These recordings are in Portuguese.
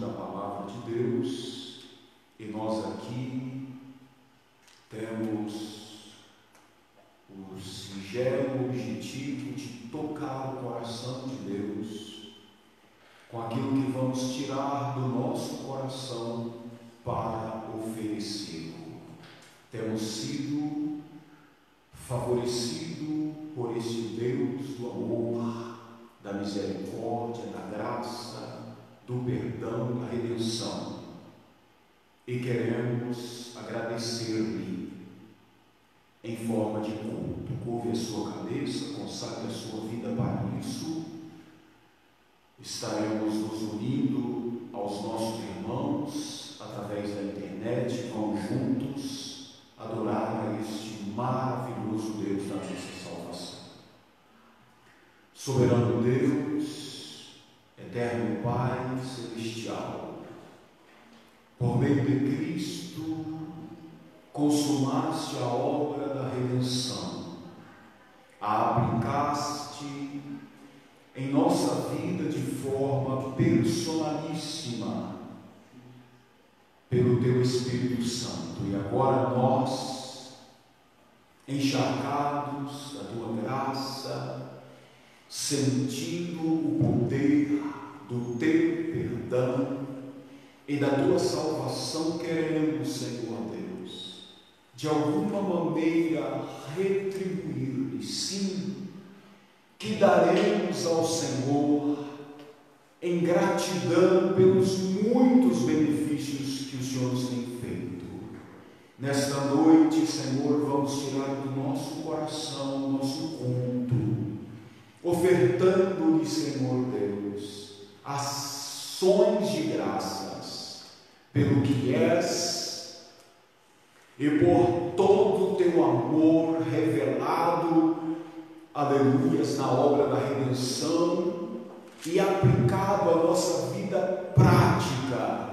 da palavra de Deus, e nós aqui temos o singelo objetivo de tocar o coração de Deus com aquilo que vamos tirar do nosso coração para oferecê-lo. Temos sido favorecidos por este Deus do amor, da misericórdia, da graça, do perdão, da redenção, e queremos agradecer-lhe em forma de culto. Curve a sua cabeça, consagre a sua vida para isso. Estaremos nos unindo aos nossos irmãos através da internet. Vamos juntos adorar a este maravilhoso Deus da nossa salvação. Soberano Deus, eterno Pai celestial, por meio de Cristo consumaste a obra da redenção, a aplicaste em nossa vida de forma personalíssima pelo Teu Espírito Santo, e agora nós, encharcados da Tua graça, sentindo o poder do Teu perdão e da Tua salvação, queremos, Senhor Deus, de alguma maneira retribuir-lhe, sim, que daremos ao Senhor em gratidão pelos muitos benefícios que o Senhor nos tem feito. Nesta noite, Senhor, vamos tirar do nosso coração o nosso conto, ofertando-lhe, Senhor Deus, ações de graças pelo que és e por todo o teu amor revelado, aleluias, na obra da redenção e aplicado à nossa vida prática,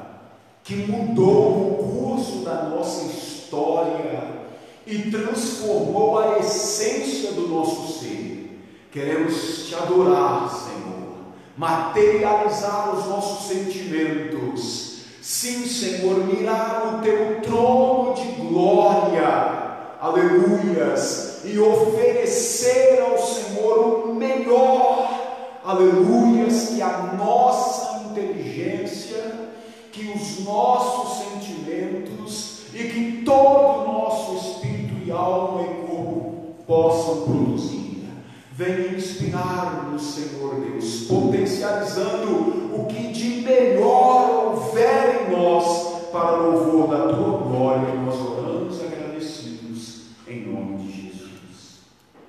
que mudou o curso da nossa história e transformou a essência do nosso ser. Queremos te adorar, Senhor, materializar os nossos sentimentos, sim, Senhor, mirar o teu trono de glória, aleluias, e oferecer ao Senhor o melhor, aleluias, que a nossa inteligência, que os nossos sentimentos e que todo o nosso espírito e alma e corpo possam produzir. Venha inspirar-nos, Senhor Deus, potencializando o que de melhor houver em nós para louvor da Tua glória. Nós oramos agradecidos em nome de Jesus.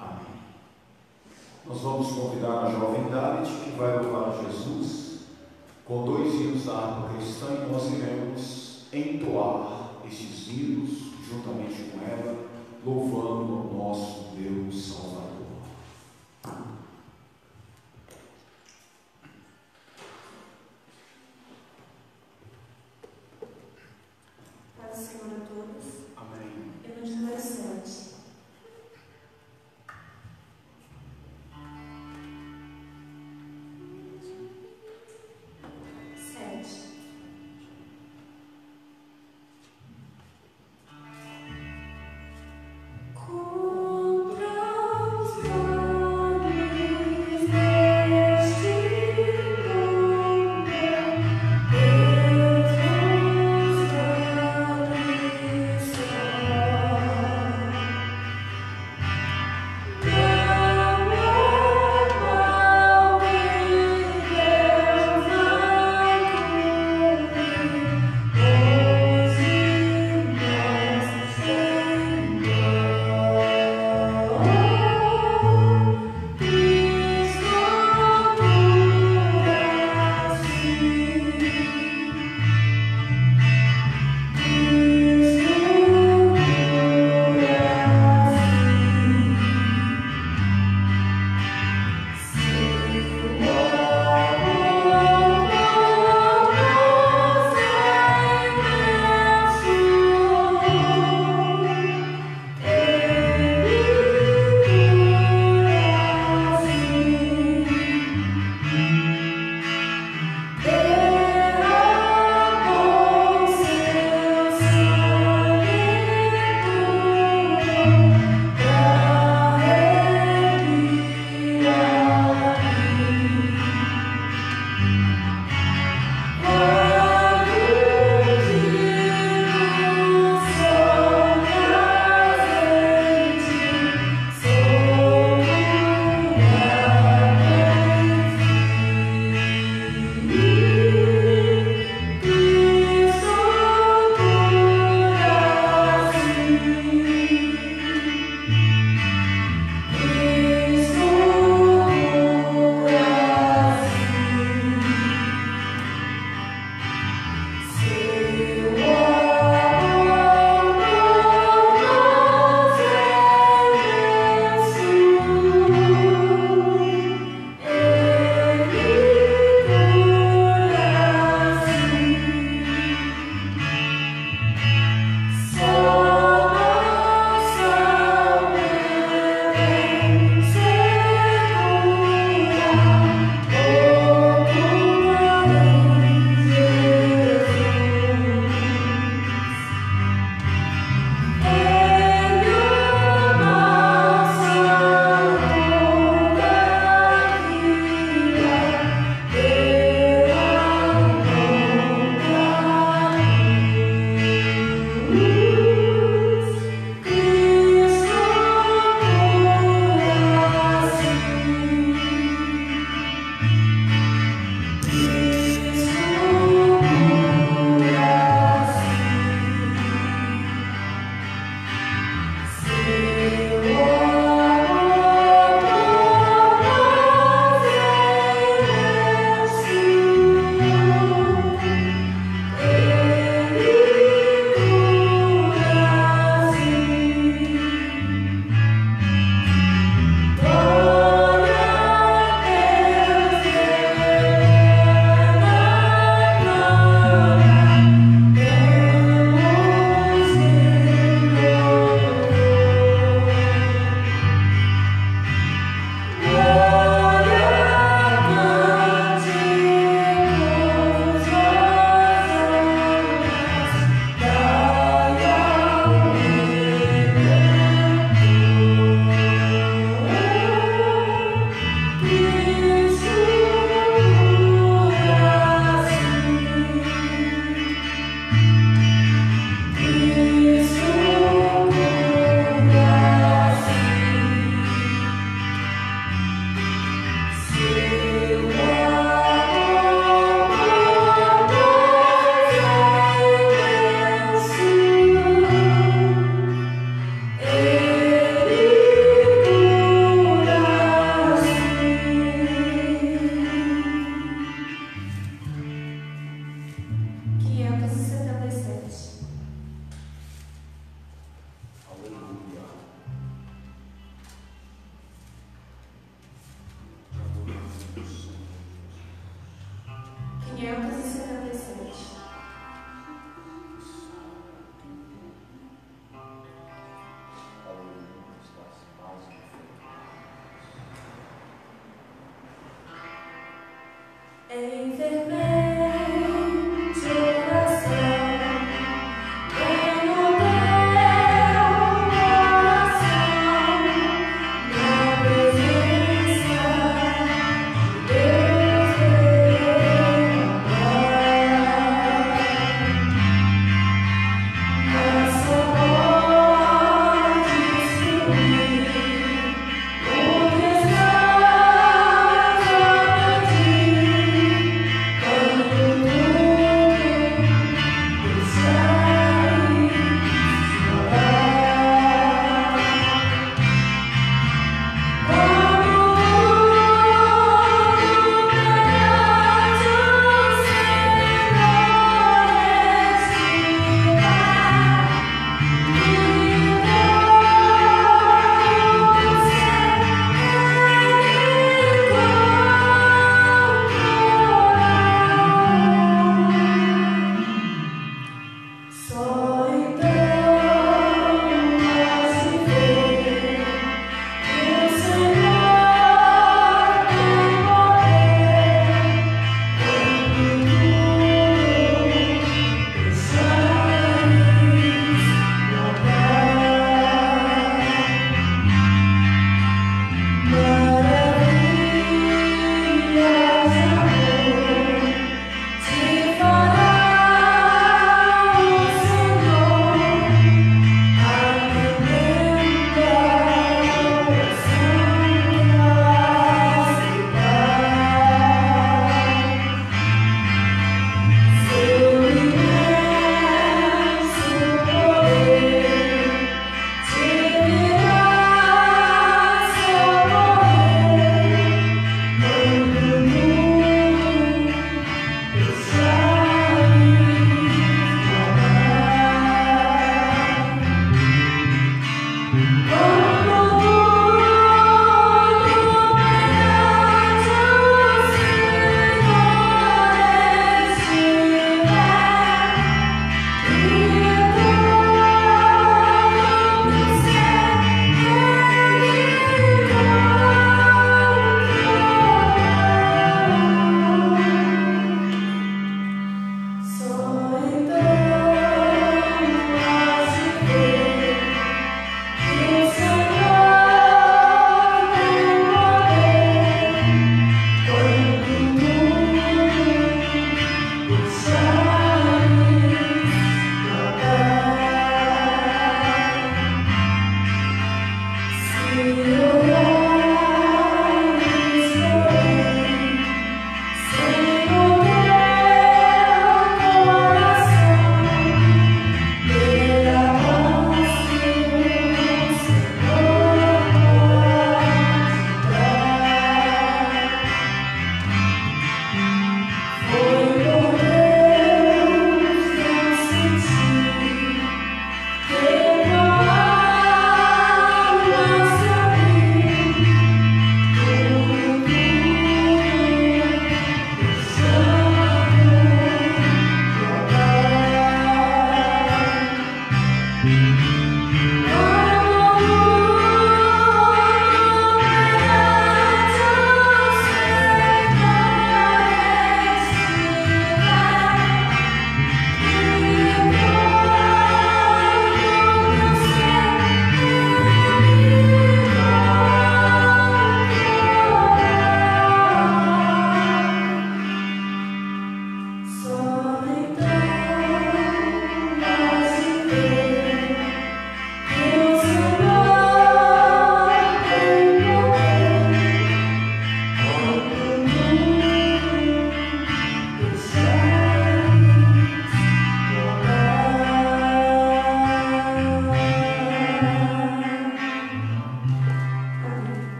Amém. Nós vamos convidar a jovem David, que vai louvar a Jesus com 2 hinos da harpa cristã, e nós iremos entoar estes hinos juntamente com ela, louvando o nosso Deus Salvador. Paz do Senhor a todos. Amém. Eu de número 7. Contra os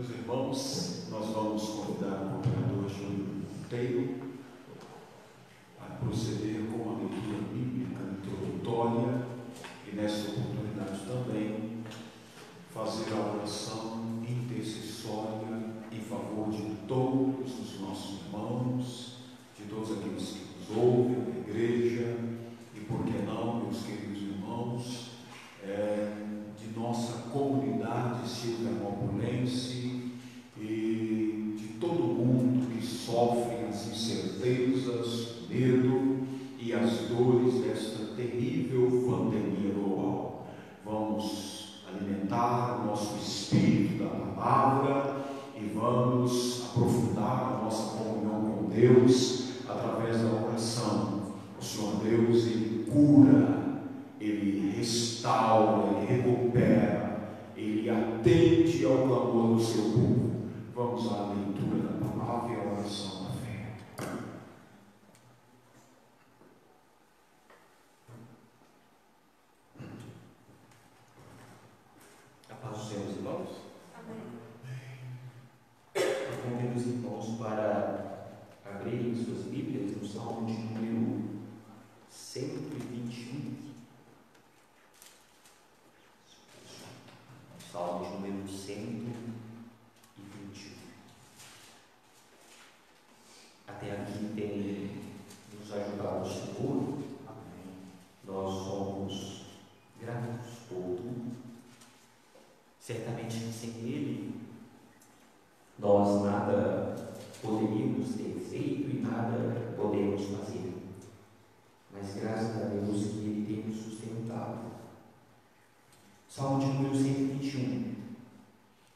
Meus irmãos, nós vamos convidar o cooperador Júlio Monteiro a proceder com a leitura bíblica introdutória e, nessa oportunidade também, fazer a oração intercessória em favor de todos os nossos irmãos, de todos aqueles que nos ouvem na igreja e, por que não, meus queridos irmãos, de nossa comunidade silvanopolense e de todo mundo que sofre as incertezas, o medo e as dores desta terrível pandemia global. Vamos alimentar o nosso espírito da palavra e vamos aprofundar a nossa comunhão com Deus através da oração. O Senhor Deus, Ele cura, Ele restaura, Ele recupera, Ele atende ao clamor do seu povo. Vamos à leitura da palavra e à oração da fé. A paz dos Senhor, irmãos. Amém. Eu convido os irmãos para abrirem suas Bíblias no Salmo de número 121. Salmo de número 121. Até aqui tem nos ajudado o Senhor. Nós somos gratos por tudo. Certamente sem Ele nós nada poderíamos ter feito e nada podemos fazer. Mas graças a Deus que Ele tem nos sustentado. Salmo de número 121.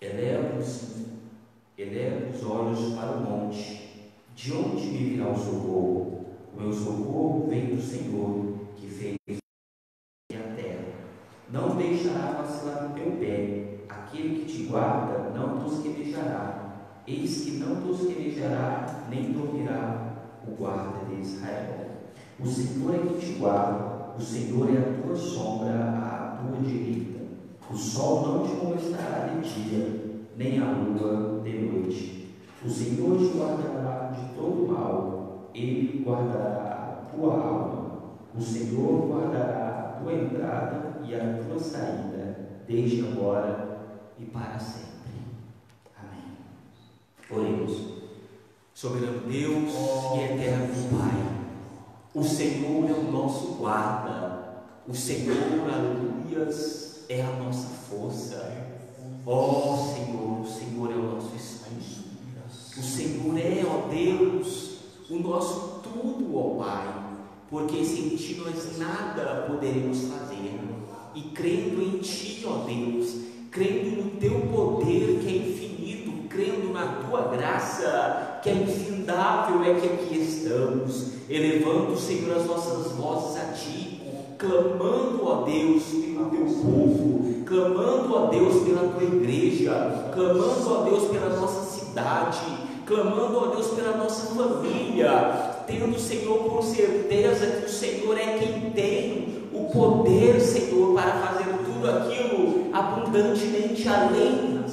Eleva os olhos para o monte. De onde me virá o socorro? O meu socorro vem do Senhor, que fez a terra. Não deixará vacilar o teu pé. Aquele que te guarda não tosquenejará. Eis que não tosquenejará, nem dormirá o guarda de Israel. O Senhor é que te guarda, o Senhor é a tua sombra à tua direita. O sol não te molestará de dia, nem a lua de noite. O Senhor te guardará de todo mal, Ele guardará a tua alma. O Senhor guardará a tua entrada e a tua saída, desde agora e para sempre. Amém. Oremos. Soberano Deus e eterno Pai, o Senhor é o nosso guarda, o Senhor, aleluias, é a nossa força. Ó Senhor, o Senhor é o nosso escudo. O Senhor é, ó Deus, o nosso tudo, ó Pai, porque sem Ti nós nada poderemos fazer. E crendo em Ti, ó Deus, crendo no Teu poder que é infinito, crendo na Tua graça que é infindável, é que aqui estamos, elevando, Senhor, as nossas vozes a Ti, clamando, ó Deus, pelo Teu povo, clamando, ó Deus, pela Tua igreja, clamando, ó Deus, pela nossa cidade, clamando, ó Deus, pela nossa família, tendo, Senhor, por certeza que o Senhor é quem tem o poder, Senhor, para fazer tudo aquilo abundantemente além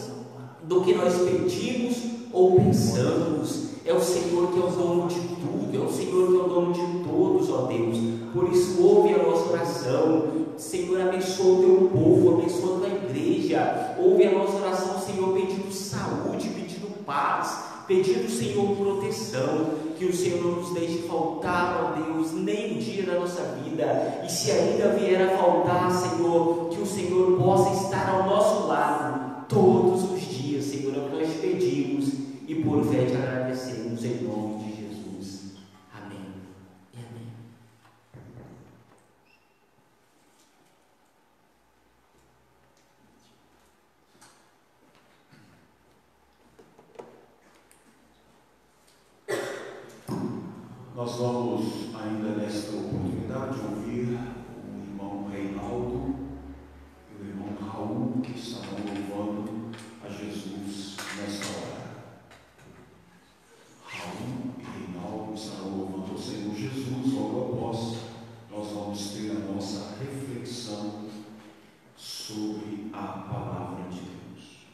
do que nós pedimos ou pensamos. É o Senhor que é o dono de tudo, é o Senhor que é o dono de todos, ó Deus. Por isso, ouve a nossa oração. Senhor, abençoa o Teu povo, abençoa a Tua igreja. Ouve a nossa oração, Senhor, pedindo saúde, pedindo paz, pedindo, Senhor, proteção. Que o Senhor não nos deixe faltar, ó Deus, nem um dia da nossa vida. E se ainda vier a faltar, Senhor, que o Senhor possa estar ao nosso lado todos os dias, Senhor, é o que nós pedimos e por fé te agradecemos em nome de Jesus. Amém e amém. Nós vamos ainda nesta oportunidade ouvir o irmão Reinaldo e o irmão Raul, que estarão louvando a Jesus nesta hora. Raul e Reinaldo estarão louvando ao Senhor Jesus. Logo após, nós vamos ter a nossa reflexão sobre a palavra de Deus.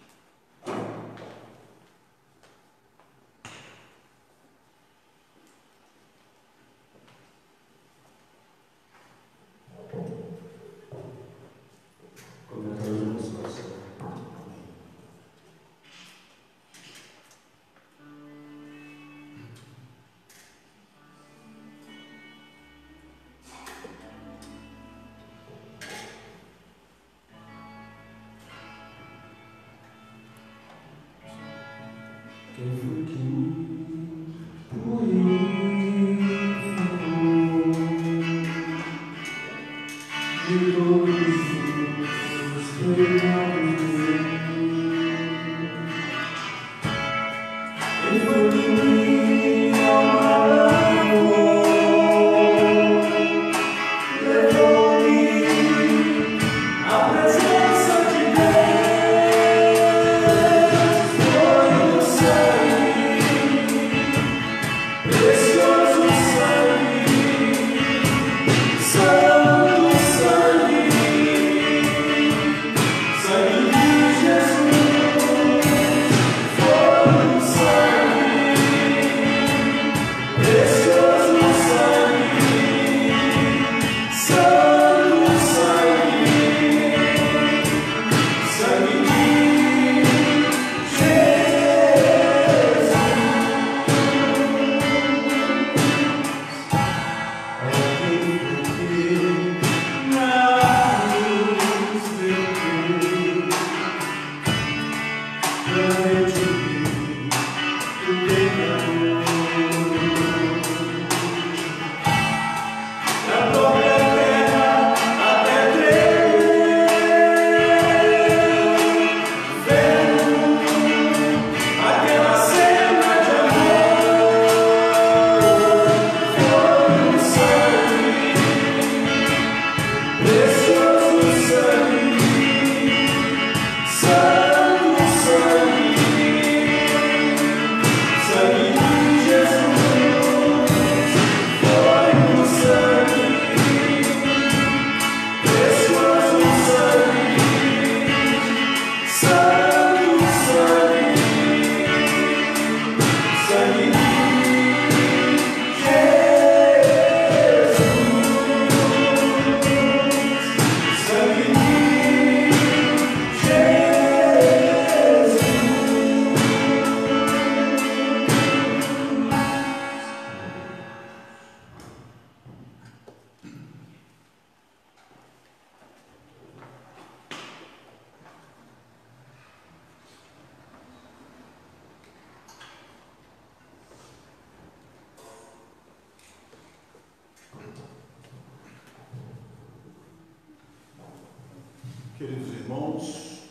Queridos irmãos,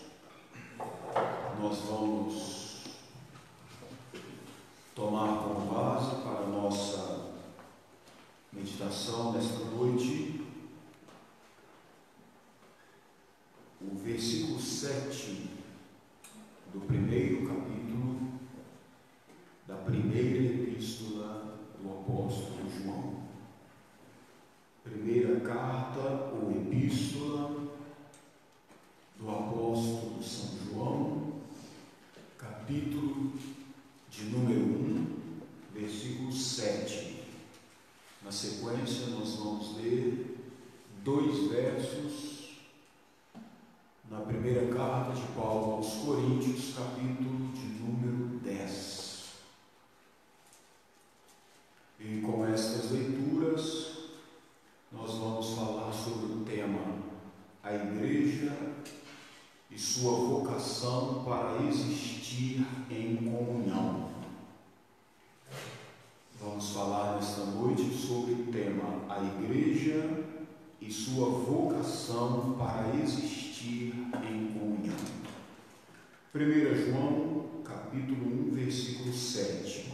nós vamos tomar como base para a nossa meditação nesta noite o versículo 7 do primeiro capítulo da primeira epístola do apóstolo João. Primeira carta ou epístola do apóstolo São João, capítulo de número 1, versículo 7. Na sequência, nós vamos ler 2 versos na primeira carta de Paulo aos Coríntios, capítulo de número 10. E com estas leituras, nós vamos falar sobre o tema a igreja e sua vocação para existir em comunhão. Vamos falar nesta noite sobre o tema a igreja e sua vocação para existir em comunhão. 1 João, capítulo 1, versículo 7.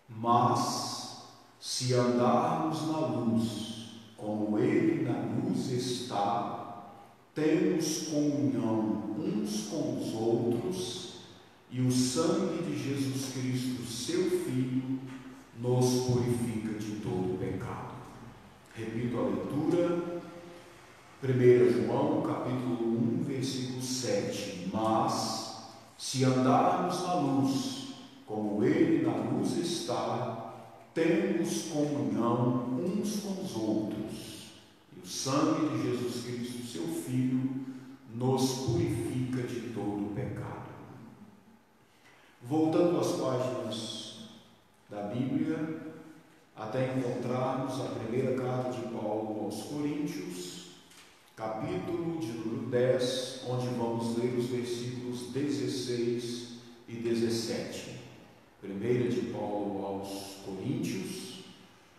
Mas, se andarmos na luz, como Ele na luz está, temos comunhão uns com os outros, e o sangue de Jesus Cristo, seu Filho, nos purifica de todo pecado. Repito a leitura, 1 João, capítulo 1, versículo 7. Mas, se andarmos na luz, como Ele na luz está, temos comunhão uns com os outros, e o sangue de Jesus Cristo, seu Filho, nos purifica de todo pecado. Voltando às páginas da Bíblia, até encontrarmos a primeira carta de Paulo aos Coríntios, capítulo de número 10, onde vamos ler os versículos 16 e 17. Primeira de Paulo aos Coríntios,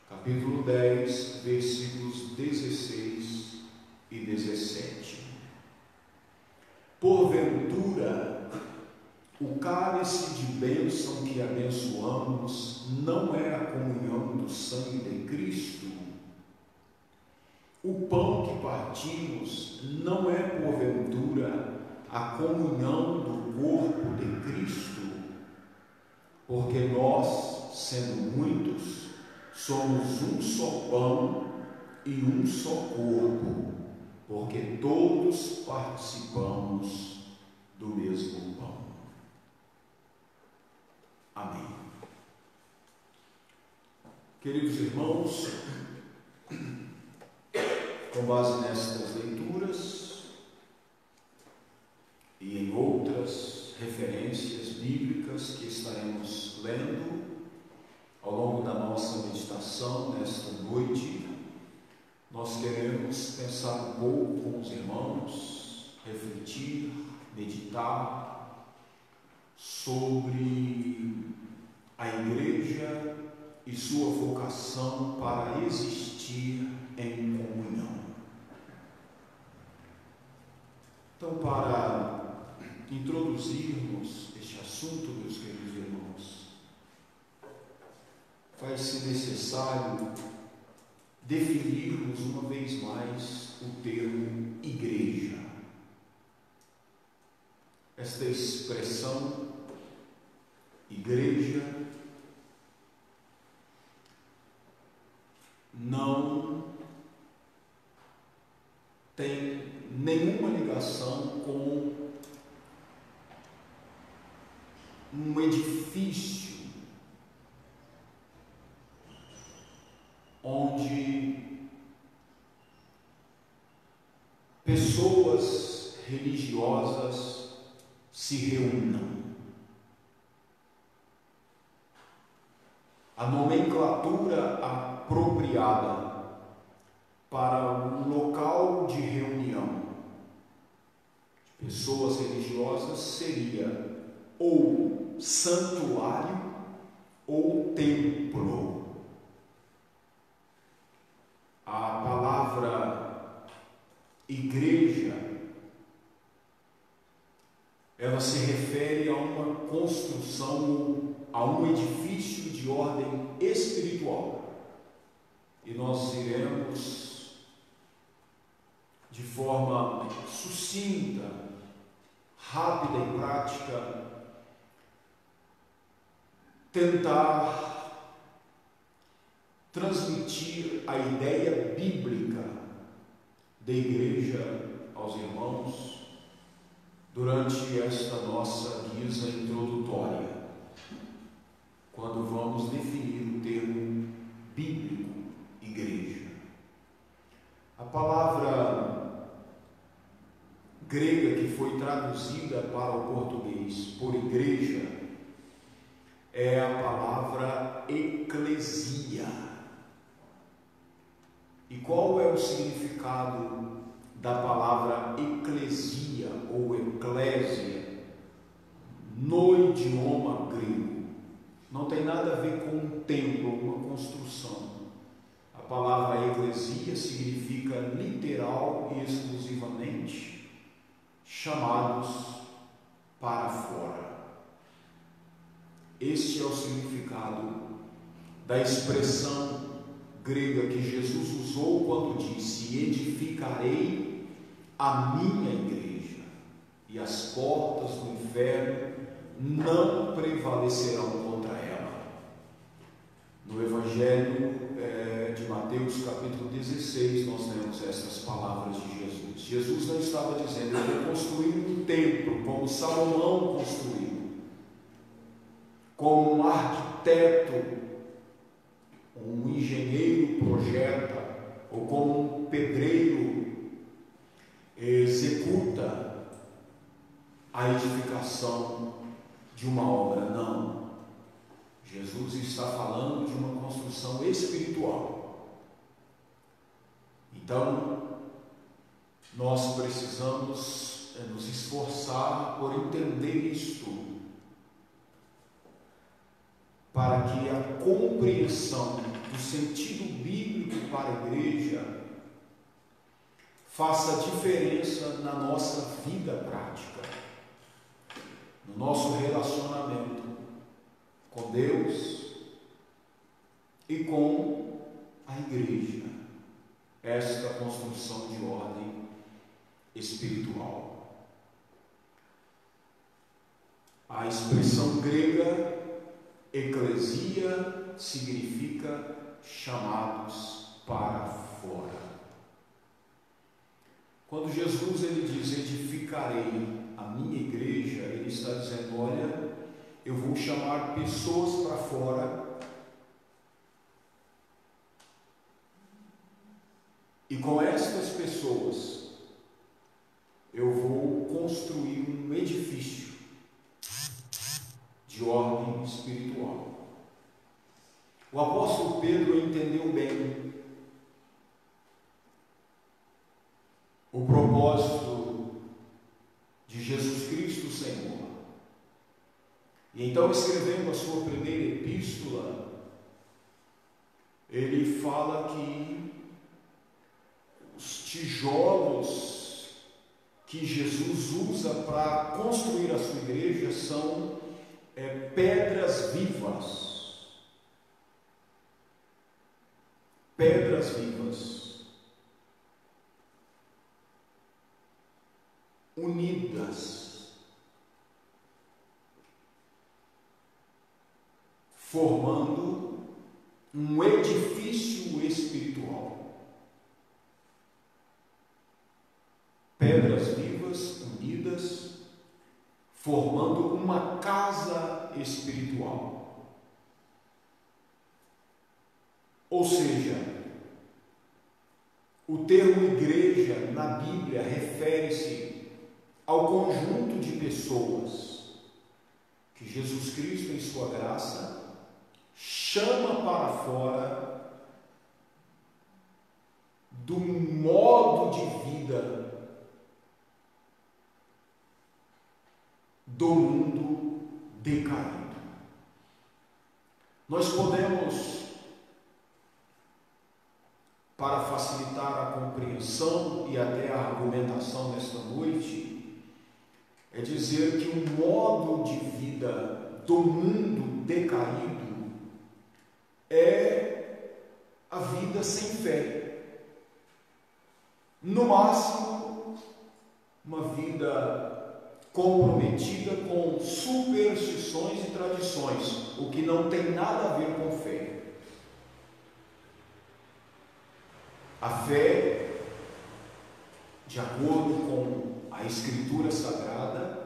capítulo 10, versículos 16 e 17. porventura, o cálice de bênção que abençoamos não é a comunhão do sangue de Cristo? O pão que partimos não é, porventura, a comunhão do corpo de Cristo? Porque nós, sendo muitos, somos um só pão e um só corpo, porque todos participamos do mesmo pão. Amém. Queridos irmãos, com base nestas leituras e em outras referências bíblicas que estaremos lendo ao longo da nossa meditação nesta noite, nós queremos pensar um pouco com os irmãos, refletir, meditar sobre a igreja e sua vocação para existir em comunhão. Então, para introduzirmos este assunto, meus queridos irmãos, faz-se necessário definirmos uma vez mais o termo igreja. Esta expressão, igreja, não tem nenhuma ligação com um edifício onde pessoas religiosas se reúnam. A nomenclatura apropriada para um local de reunião de pessoas religiosas seria ou santuário ou templo. A palavra igreja, ela se refere a uma construção, a um edifício de ordem espiritual. E nós iremos, de forma sucinta, rápida e prática, tentar transmitir a ideia bíblica da igreja aos irmãos durante esta nossa guisa introdutória, quando vamos definir o termo bíblico igreja. A palavra grega que foi traduzida para o português por igreja é a palavra eclesia. E qual é o significado da palavra eclesia ou eclésia no idioma grego? Não tem nada a ver com um templo, uma construção. A palavra eclesia significa literal e exclusivamente chamados para fora. Este é o significado da expressão grega que Jesus usou quando disse: edificarei a minha igreja, e as portas do inferno não prevalecerão contra ela. No Evangelho de Mateus, capítulo 16, nós temos essas palavras de Jesus. Jesus não estava dizendo: eu vou construir um templo como Salomão construiu, como um arquiteto, um engenheiro projeta, ou como um pedreiro executa a edificação de uma obra. Não. Jesus está falando de uma construção espiritual. Então, nós precisamos nos esforçar por entender isto, para que a compreensão do sentido bíblico para a igreja faça diferença na nossa vida prática, no nosso relacionamento com Deus e com a igreja, esta construção de ordem espiritual. A expressão grega eclesia significa chamados para fora. Quando Jesus ele diz edificarei a minha igreja, ele está dizendo, olha, eu vou chamar pessoas para fora e com estas pessoas eu vou construir um edifício de ordem espiritual. O apóstolo Pedro entendeu bem o propósito de Jesus Cristo, Senhor. E então, escrevendo a sua primeira epístola, ele fala que os tijolos que Jesus usa para construir a sua igreja são pedras vivas. Pedras vivas, unidas, formando um edifício espiritual. Pedras vivas, unidas, formando uma casa espiritual. Ou seja, o termo igreja na Bíblia refere-se ao conjunto de pessoas que Jesus Cristo, em sua graça, chama para fora do modo de vida do mundo decaído. Nós podemos, para facilitar a compreensão e até a argumentação nesta noite, é dizer que o modo de vida do mundo decaído é a vida sem fé. No máximo, uma vida comprometida com superstições e tradições, o que não tem nada a ver com fé. A fé, de acordo com a Escritura Sagrada,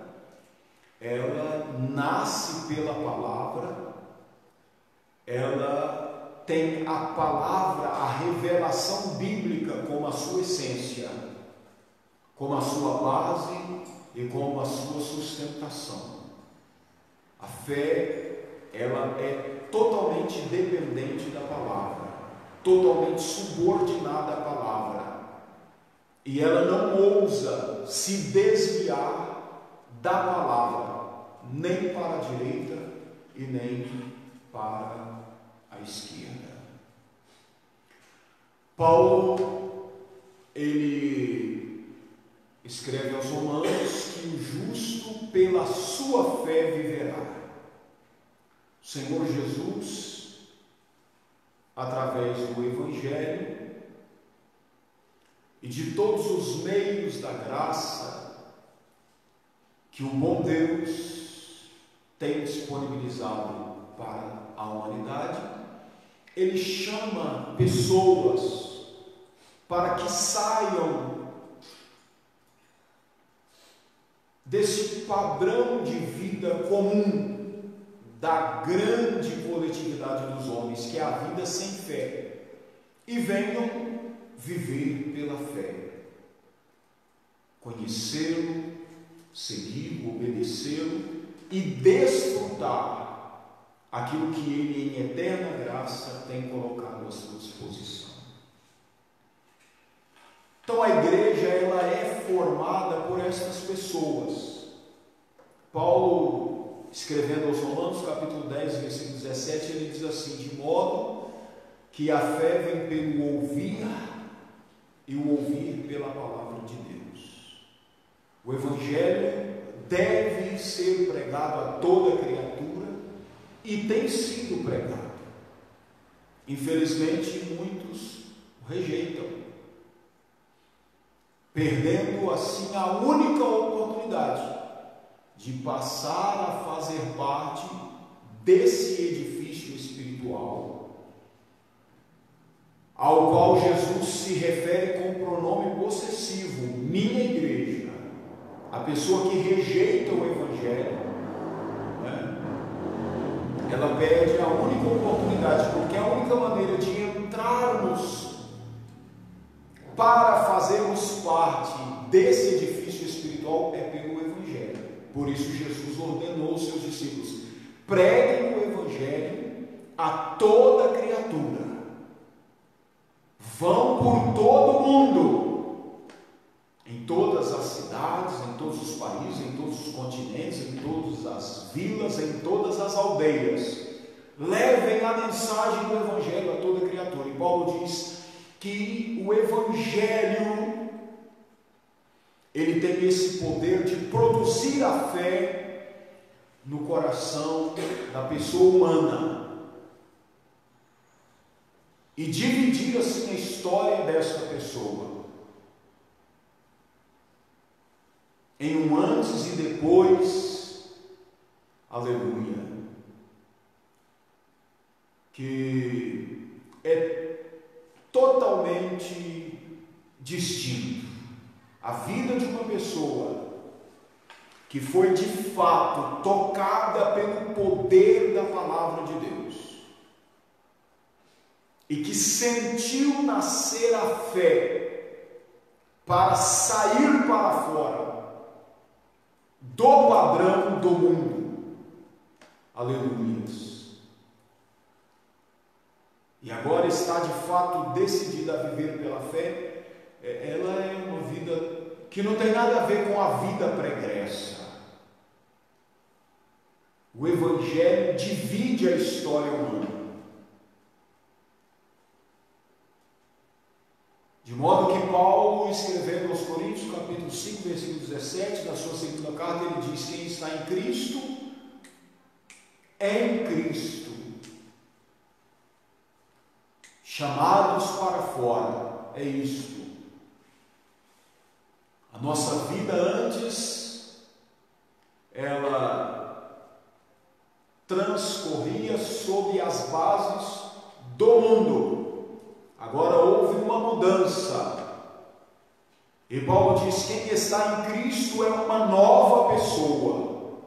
ela nasce pela palavra, ela tem a palavra, a revelação bíblica como a sua essência, como a sua base e como a sua sustentação. A fé, ela é totalmente dependente da palavra, totalmente subordinada à palavra, e ela não ousa se desviar da palavra, nem para a direita e nem para a esquerda. Paulo, ele escreve aos Romanos que o justo pela sua fé viverá. O Senhor Jesus, através do Evangelho e de todos os meios da graça que o bom Deus tem disponibilizado para a humanidade, ele chama pessoas para que saiam desse padrão de vida comum da grande coletividade dos homens, que é a vida sem fé, e venham viver pela fé, conhecê-lo, segui-lo, obedecê-lo e desfrutar aquilo que ele, em eterna graça, tem colocado à sua disposição. Então a igreja, ela é formada por essas pessoas. Paulo, escrevendo aos Romanos, capítulo 10, versículo 17, ele diz assim: de modo que a fé vem pelo ouvir e o ouvir pela palavra de Deus. O Evangelho deve ser pregado a toda criatura e tem sido pregado. Infelizmente, muitos o rejeitam, perdendo assim a única oportunidade de passar a fazer parte desse edifício espiritual, ao qual Jesus se refere com o pronome possessivo, minha igreja. A pessoa que rejeita o Evangelho, né, ela perde a única oportunidade, porque a única maneira de entrarmos para fazermos parte desse edifício espiritual é pelo Evangelho. Por isso Jesus ordenou aos seus discípulos: preguem o Evangelho a toda criatura. Vão por todo o mundo, em todas as cidades, em todos os países, em todos os continentes, em todas as vilas, em todas as aldeias. Levem a mensagem do Evangelho a toda criatura. E Paulo diz que o Evangelho, ele tem esse poder de produzir a fé no coração da pessoa humana e dividir assim a história dessa pessoa em um antes e depois, aleluia, que é totalmente distinto. A vida de uma pessoa que foi de fato tocada pelo poder da palavra de Deus e que sentiu nascer a fé para sair para fora do padrão do mundo, aleluia, e agora está de fato decidida a viver pela fé, ela é uma vida que não tem nada a ver com a vida pregressa. O Evangelho divide a história humana, de modo que Paulo, escrevendo aos Coríntios, capítulo 5, versículo 17, na sua segunda carta, ele diz: quem está em Cristo, em Cristo, chamados para fora, é isto. A nossa vida antes, ela transcorria sob as bases do mundo. Agora houve uma mudança. E Paulo diz: quem está em Cristo é uma nova pessoa.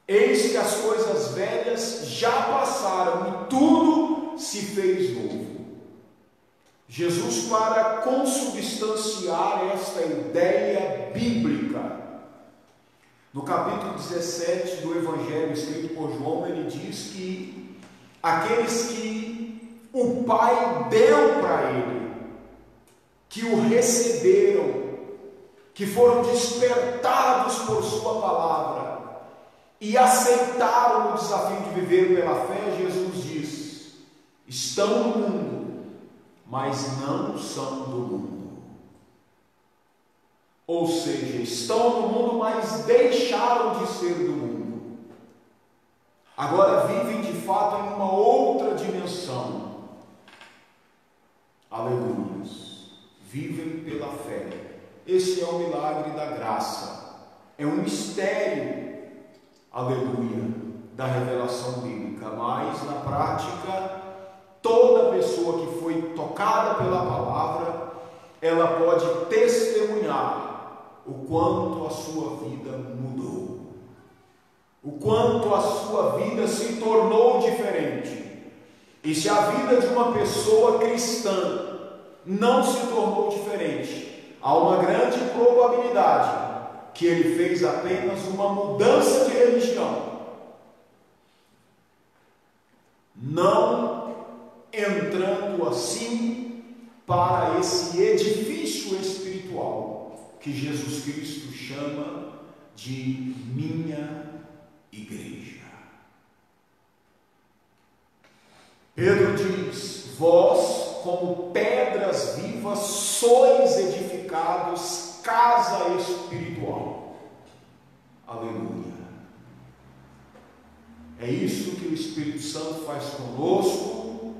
Eis que as coisas velhas já passaram e tudo se fez novo. Jesus, para consubstanciar esta ideia bíblica, no capítulo 17 do Evangelho escrito por João, ele diz que aqueles que o Pai deu para ele, que o receberam, que foram despertados por sua palavra e aceitaram o desafio de viver pela fé, Jesus diz: estão no mundo, mas não são do mundo. Ou seja, estão no mundo, mas deixaram de ser do mundo. Agora vivem de fato em uma outra dimensão. Aleluia. Vivem pela fé. Esse é o milagre da graça. É um mistério, aleluia, da revelação bíblica. Mas na prática, toda pessoa que foi tocada pela palavra, ela pode testemunhar o quanto a sua vida mudou, o quanto a sua vida se tornou diferente. E se a vida de uma pessoa cristã não se tornou diferente, há uma grande probabilidade que ele fez apenas uma mudança de religião, não entrando assim para esse edifício espiritual que Jesus Cristo chama de minha igreja. Pedro diz: vós como pedras vivas, sois edificados casa espiritual. Aleluia. É isso que o Espírito Santo faz conosco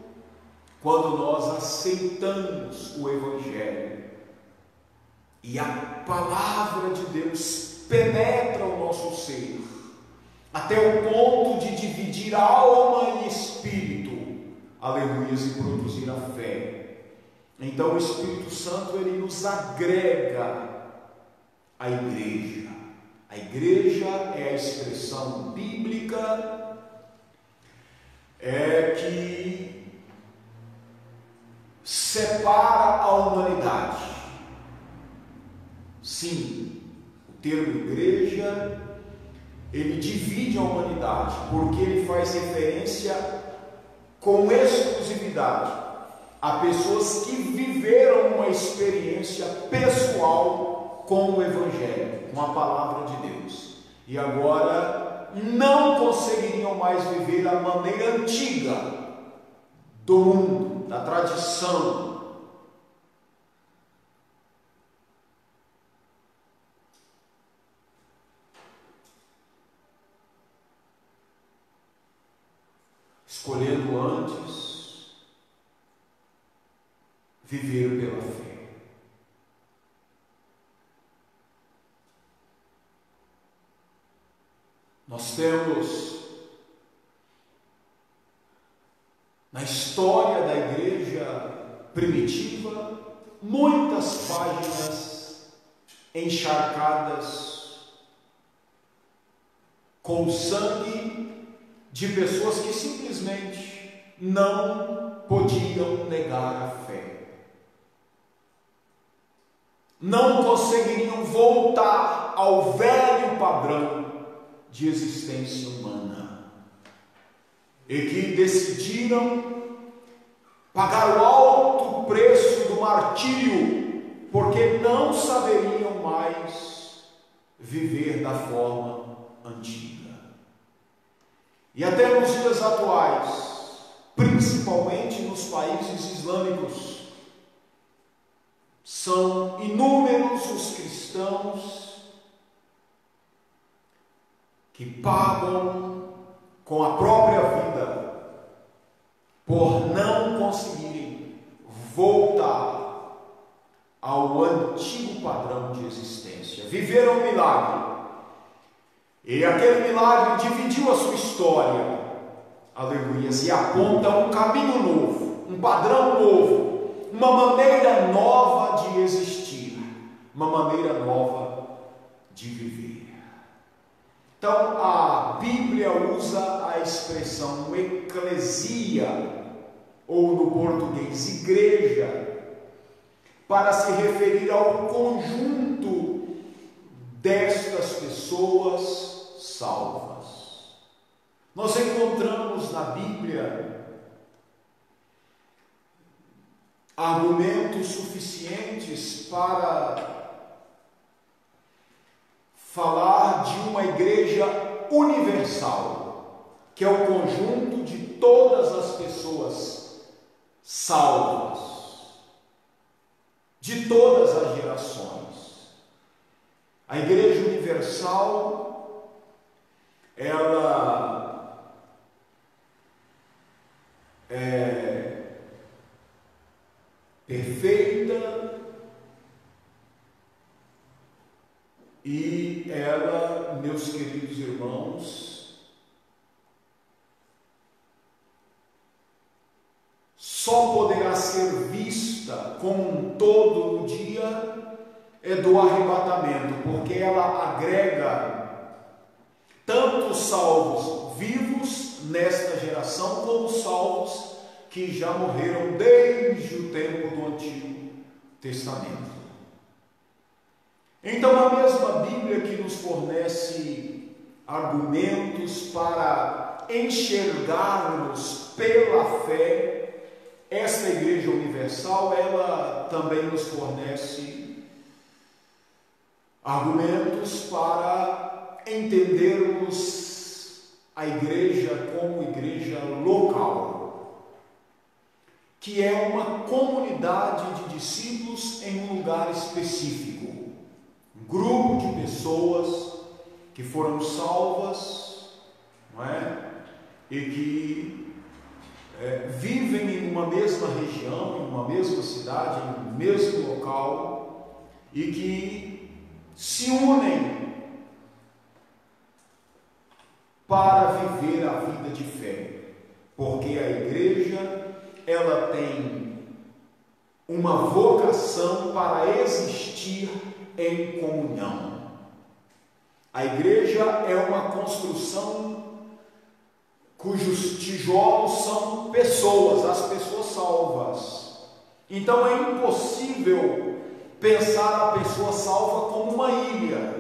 quando nós aceitamos o Evangelho e a palavra de Deus penetra o nosso ser até o ponto de dividir alma e espírito, aleluia, e produzir a fé. Então o Espírito Santo, ele nos agrega à igreja. A igreja é a expressão bíblica que separa a humanidade. Sim, o termo igreja, ele divide a humanidade, porque ele faz referência com exclusividade a pessoas que viveram uma experiência pessoal com o Evangelho, com a palavra de Deus, e agora não conseguiriam mais viver a maneira antiga do mundo, da tradição. Escolhendo antes viver pela fé. Nós temos na história da igreja primitiva muitas páginas encharcadas com o sangue de pessoas que simplesmente não podiam negar a fé, não conseguiriam voltar ao velho padrão de existência humana, e que decidiram pagar o alto preço do martírio, porque não saberiam mais viver da forma antiga. E até nos dias atuais, principalmente nos países islâmicos, são inúmeros os cristãos que pagam com a própria vida por não conseguirem voltar ao antigo padrão de existência. Viveram um milagre, e aquele milagre dividiu a sua história, aleluia, e aponta um caminho novo, um padrão novo, uma maneira nova de existir, uma maneira nova de viver. Então a Bíblia usa a expressão eclesia, ou no português igreja, para se referir ao conjunto destas pessoas salvas. Nós encontramos na Bíblia argumentos suficientes para falar de uma igreja universal, que é o conjunto de todas as pessoas salvas, de todas as gerações. A igreja universal, ela é perfeita, e ela, meus queridos irmãos, só poderá ser vista como um todo no dia do arrebatamento, porque ela agrega tanto os salvos vivos nesta geração, como os salvos que já morreram desde o tempo do Antigo Testamento. Então a mesma Bíblia que nos fornece argumentos para enxergarmos pela fé esta igreja universal, ela também nos fornece argumentos para entendermos a igreja como igreja local, que é uma comunidade de discípulos em um lugar específico. Um grupo de pessoas que foram salvas, não é? E que vivem em uma mesma região, em uma mesma cidade, em um mesmo local, e que se unem para viver a vida de fé, porque a igreja ela tem uma vocação para existir em comunhão. A igreja é uma construção cujos tijolos são pessoas, as pessoas salvas. Então é impossível pensar a pessoa salva como uma ilha,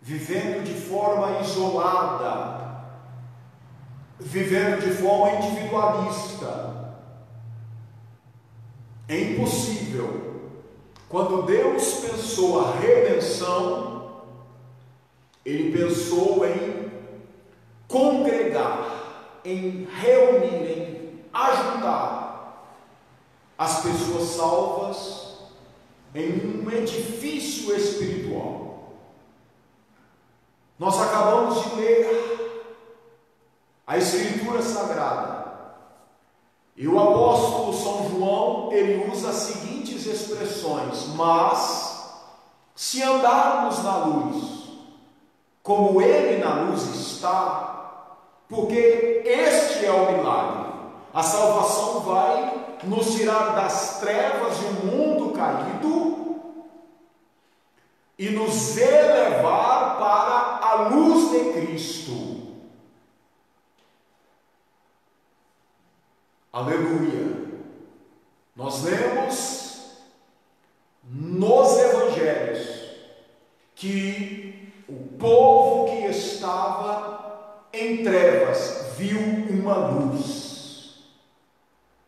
vivendo de forma isolada, vivendo de forma individualista. É impossível. Quando Deus pensou a redenção, Ele pensou em congregar, em reunir, em ajuntar as pessoas salvas em um edifício espiritual. Nós acabamos de ler a Escritura Sagrada, e o apóstolo São João, ele usa as seguintes expressões: mas se andarmos na luz, como ele na luz está, porque este é o milagre, a salvação vai nos tirar das trevas de um mundo caído e nos elevar para a luz de Cristo. Aleluia! Nós lemos nos Evangelhos que o povo que estava em trevas viu uma luz.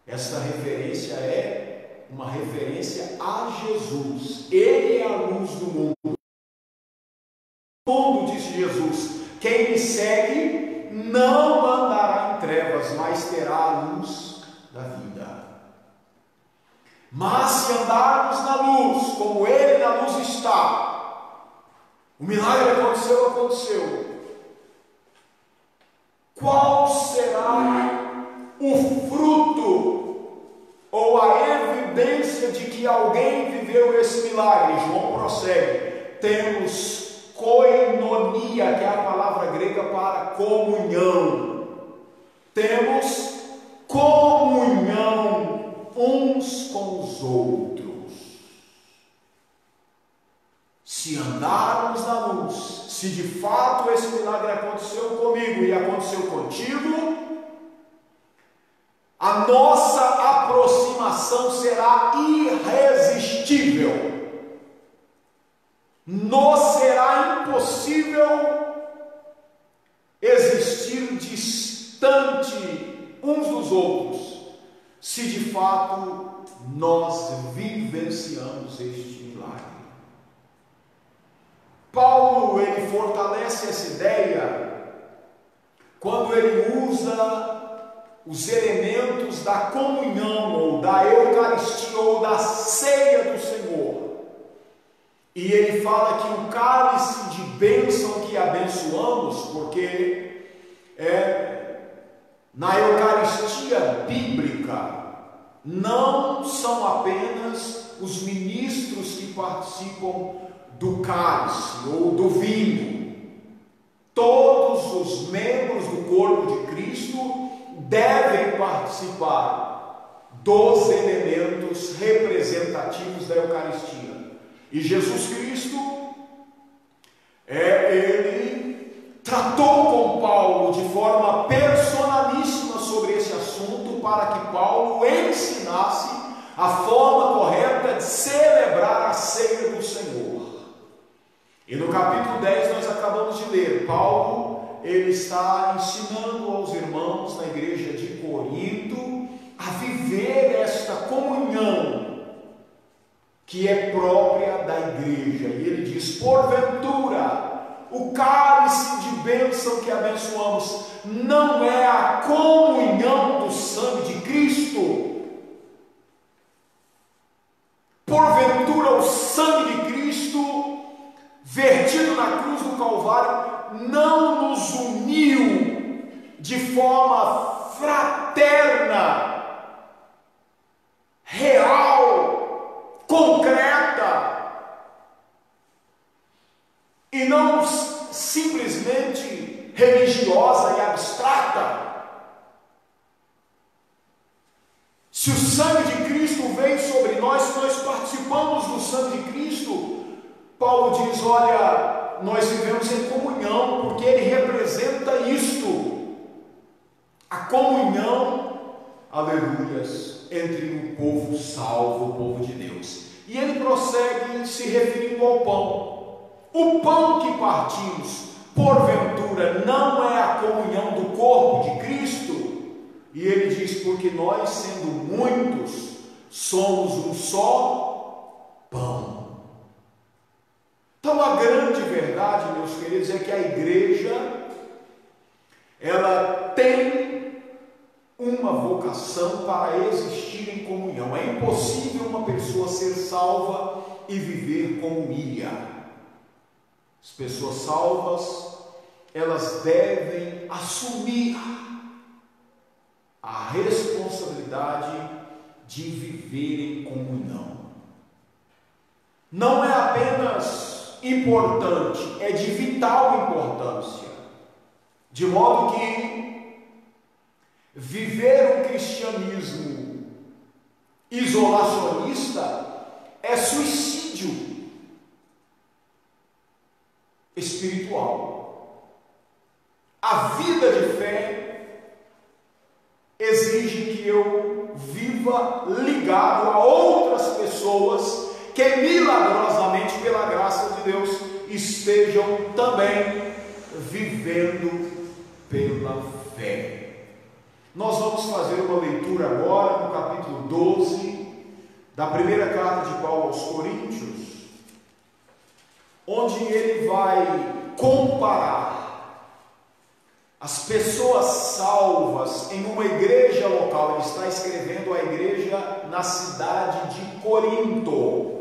Esta referência é uma referência a Jesus. Ele é a luz do mundo. O mundo, disse Jesus, quem me segue não andará em trevas, mas terá a luz da vida. Mas se andarmos na luz, como Ele na luz está, o milagre aconteceu. Qual será o fruto ou a evidência de que alguém viveu esse milagre? João prossegue: temos koinonia, que é a palavra grega para comunhão. Temos comunhão uns com os outros. Se andarmos na luz, se de fato esse milagre aconteceu comigo e aconteceu contigo, a nossa aproximação será irresistível. Nos será impossível existir distante uns dos outros, se de fato nós vivenciamos este milagre. Paulo, ele fortalece essa ideia quando ele usa os elementos da comunhão, ou da Eucaristia, ou da ceia do Senhor. E ele fala que o cálice de bênção que abençoamos, porque na Eucaristia bíblica não são apenas os ministros que participam do cálice ou do vinho. Todos os membros do corpo de Cristo devem participar dos elementos representativos da Eucaristia. E Jesus Cristo, ele tratou com Paulo de forma personalíssima sobre esse assunto, para que Paulo ensinasse a forma correta de celebrar a ceia do Senhor. E no capítulo 10 nós acabamos de ler, Paulo, ele está ensinando aos irmãos na igreja de Corinto a viver esta comunhão que é própria da igreja. E ele diz: porventura o cálice de bênção que abençoamos, não é a comunhão do sangue de Cristo? Porventura o sangue de Cristo, vertido na cruz do Calvário, não nos uniu de forma fraterna, real, concreta, e não simplesmente religiosa e abstrata? Se o sangue de Cristo veio sobre nós, se nós participamos do sangue de Cristo, Paulo diz: olha, nós vivemos em comunhão, porque ele representa isto, a comunhão, aleluias, entre o povo salvo, o povo de Deus. E ele prossegue se referindo ao pão. O pão que partimos, porventura, não é a comunhão do corpo de Cristo? E ele diz: porque nós, sendo muitos, somos um só pão. Então a grande verdade, meus queridos, é que a igreja, ela tem uma vocação para existir em comunhão. É impossível uma pessoa ser salva e viver como ilha. As pessoas salvas, elas devem assumir a responsabilidade de viver em comunhão. Não é apenas importante, é de vital importância, de modo que viver um cristianismo isolacionista é suicídio espiritual. A vida de fé exige que eu viva ligado a outras pessoas que milagrosamente, pela graça de Deus, estejam também vivendo pela fé. Nós vamos fazer uma leitura agora no capítulo 12 da primeira carta de Paulo aos Coríntios, onde ele vai comparar as pessoas salvas em uma igreja local. Ele está escrevendo a igreja na cidade de Corinto,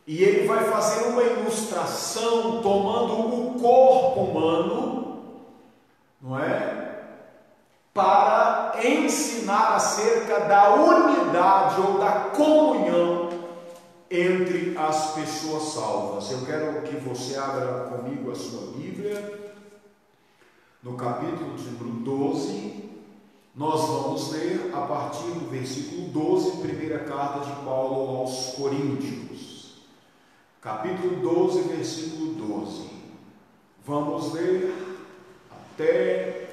e ele vai fazer uma ilustração tomando o corpo humano, não é? Para ensinar acerca da unidade ou da comunhão entre as pessoas salvas. Eu quero que você abra comigo a sua Bíblia, no capítulo de número 12, nós vamos ler a partir do versículo 12, primeira carta de Paulo aos Coríntios. Capítulo 12, versículo 12. Vamos ler até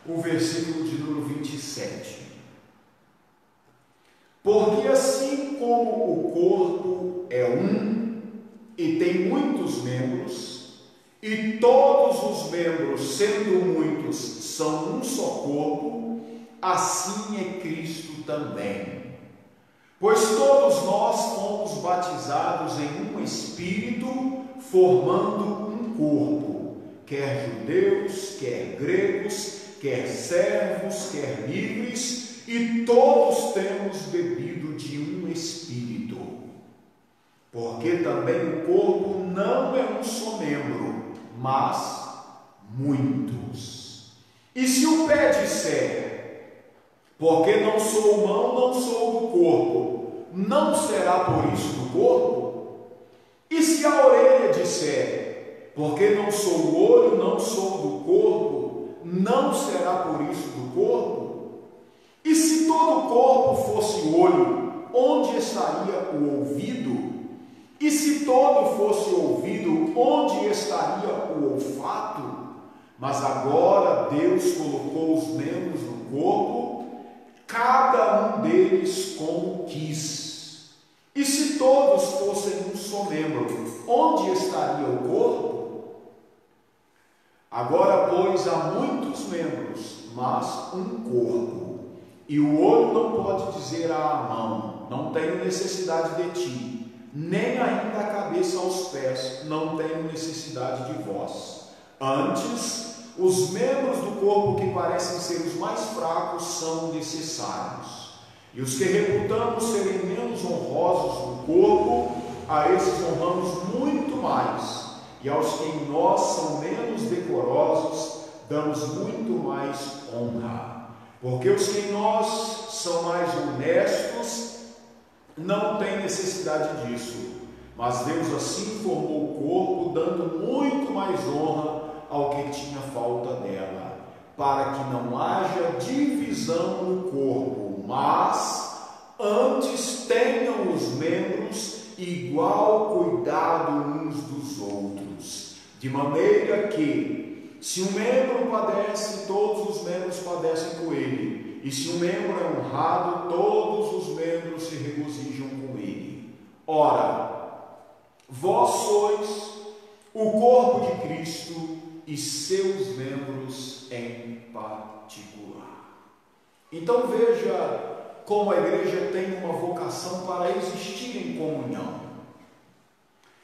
o versículo de número 27. Porque assim como o corpo é um e tem muitos membros, e todos os membros, sendo muitos, são um só corpo, assim é Cristo também. Pois todos nós fomos batizados em um Espírito, formando um corpo, quer judeus, quer gregos, quer servos, quer livres, e todos temos bebido de um Espírito. Porque também o corpo não é um só membro, mas muitos. E se o pé disser: porque não sou mão, não sou do corpo, não será por isso do corpo? E se a orelha disser: porque não sou o olho, não sou do corpo, não será por isso do corpo? E se todo o corpo fosse olho, onde estaria o ouvido? E se todo fosse ouvido, onde estaria o olfato? Mas agora Deus colocou os membros do corpo, cada um deles como quis. E se todos fossem um só membro, onde estaria o corpo? Agora, pois, há muitos membros, mas um corpo. E o olho não pode dizer à mão: não tenho necessidade de ti, nem ainda a cabeça aos pés: não tenho necessidade necessidade de vós. Antes, os membros do corpo que parecem ser os mais fracos são necessários. E os que reputamos serem menos honrosos no corpo, a esses honramos muito mais. E aos que em nós são menos decorosos, damos muito mais honra. Porque os que em nós são mais honestos não têm necessidade disso. Mas Deus assim formou o corpo, dando muito mais honra ao que tinha falta dela, para que não haja divisão no corpo, mas antes tenham os membros igual cuidado uns dos outros, de maneira que, se um membro padece, todos os membros padecem com ele, e se um membro é honrado, todos os membros se regozijam com ele. Ora, vós sois o corpo de Cristo e seus membros em particular. Então veja como a igreja tem uma vocação para existir em comunhão.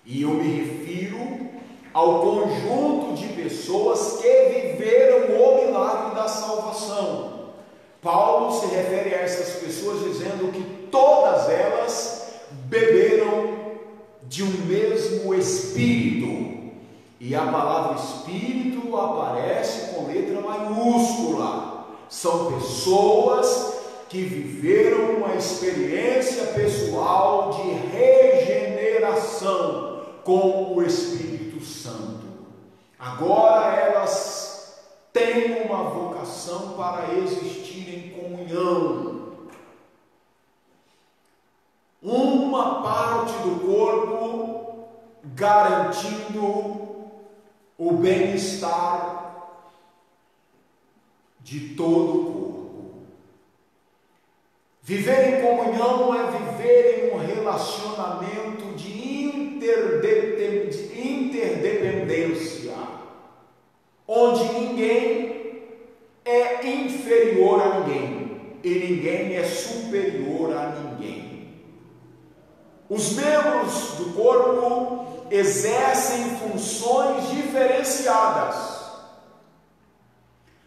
E eu me refiro ao conjunto de pessoas que viveram o milagre da salvação. Paulo se refere a essas pessoas dizendo que todas elas beberam de um mesmo Espírito. E a palavra Espírito aparece com letra maiúscula. São pessoas que viveram uma experiência pessoal de regeneração com o Espírito Santo. Agora elas têm uma vocação para existir em comunhão. Uma parte do corpo garantindo o bem-estar de todo o corpo. Viver em comunhão é viver em um relacionamento de interdependência, onde ninguém é inferior a ninguém e ninguém é superior a ninguém. Os membros do corpo exercem funções diferenciadas,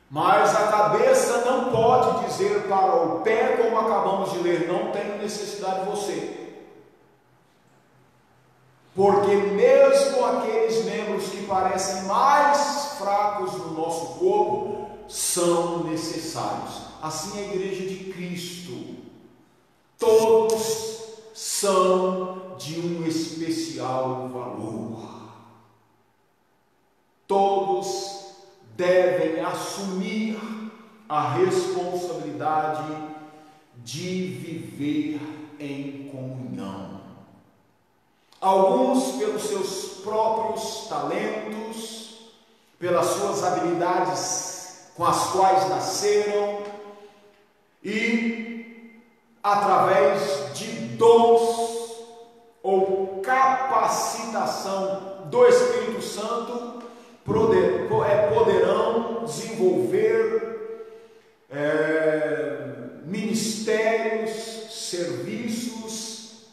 mas a cabeça não pode dizer para o pé, como acabamos de ler, não tenho necessidade de você. Porque mesmo aqueles membros que parecem mais fracos no nosso corpo são necessários. Assim é a igreja de Cristo. Todos são de um especial valor. Todos devem assumir a responsabilidade de viver em comunhão. Alguns pelos seus próprios talentos, pelas suas habilidades com as quais nasceram e através de dons ou capacitação do Espírito Santo poderão desenvolver ministérios, serviços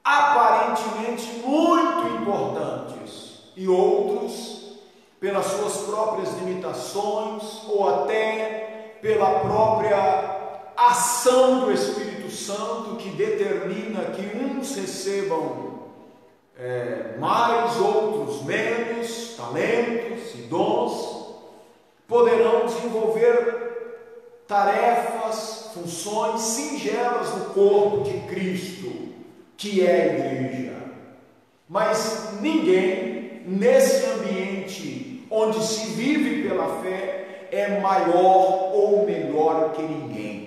aparentemente muito importantes, e outros, pelas suas próprias limitações ou até pela própria ação do Espírito Santo, que determina que uns recebam mais, outros menos, talentos e dons, poderão desenvolver tarefas, funções singelas no corpo de Cristo, que é a igreja. Mas ninguém nesse ambiente onde se vive pela fé é maior ou melhor que ninguém.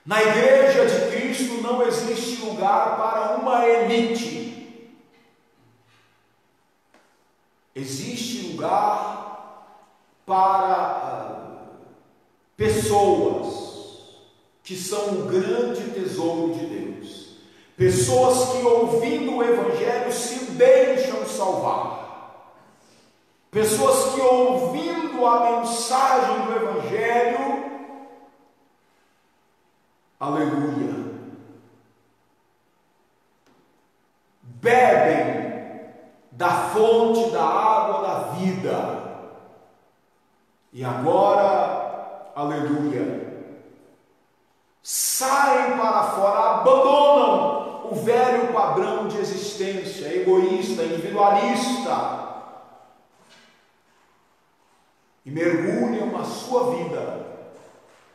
Na igreja de Cristo não existe lugar para uma elite. Existe lugar para pessoas que são o grande tesouro de Deus. Pessoas que, ouvindo o Evangelho, se deixam salvar. Pessoas que, ouvindo a mensagem do Evangelho, aleluia, bebem da fonte da água da vida. E agora, aleluia, saem para fora, abandonam o velho padrão de existência, egoísta, individualista, e mergulham a sua vida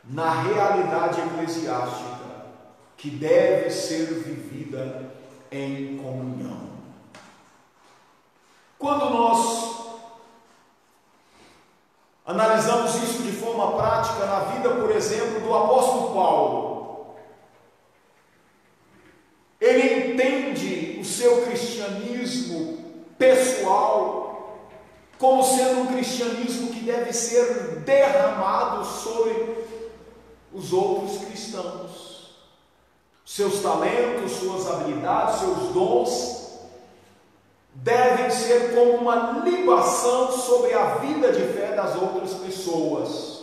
na realidade eclesiástica que deve ser vivida em comunhão. Quando nós analisamos isso de forma prática na vida, por exemplo, do apóstolo Paulo, ele entende o seu cristianismo pessoal como sendo um cristianismo que deve ser derramado sobre os outros cristãos. Seus talentos, suas habilidades, seus dons devem ser como uma libação sobre a vida de fé das outras pessoas.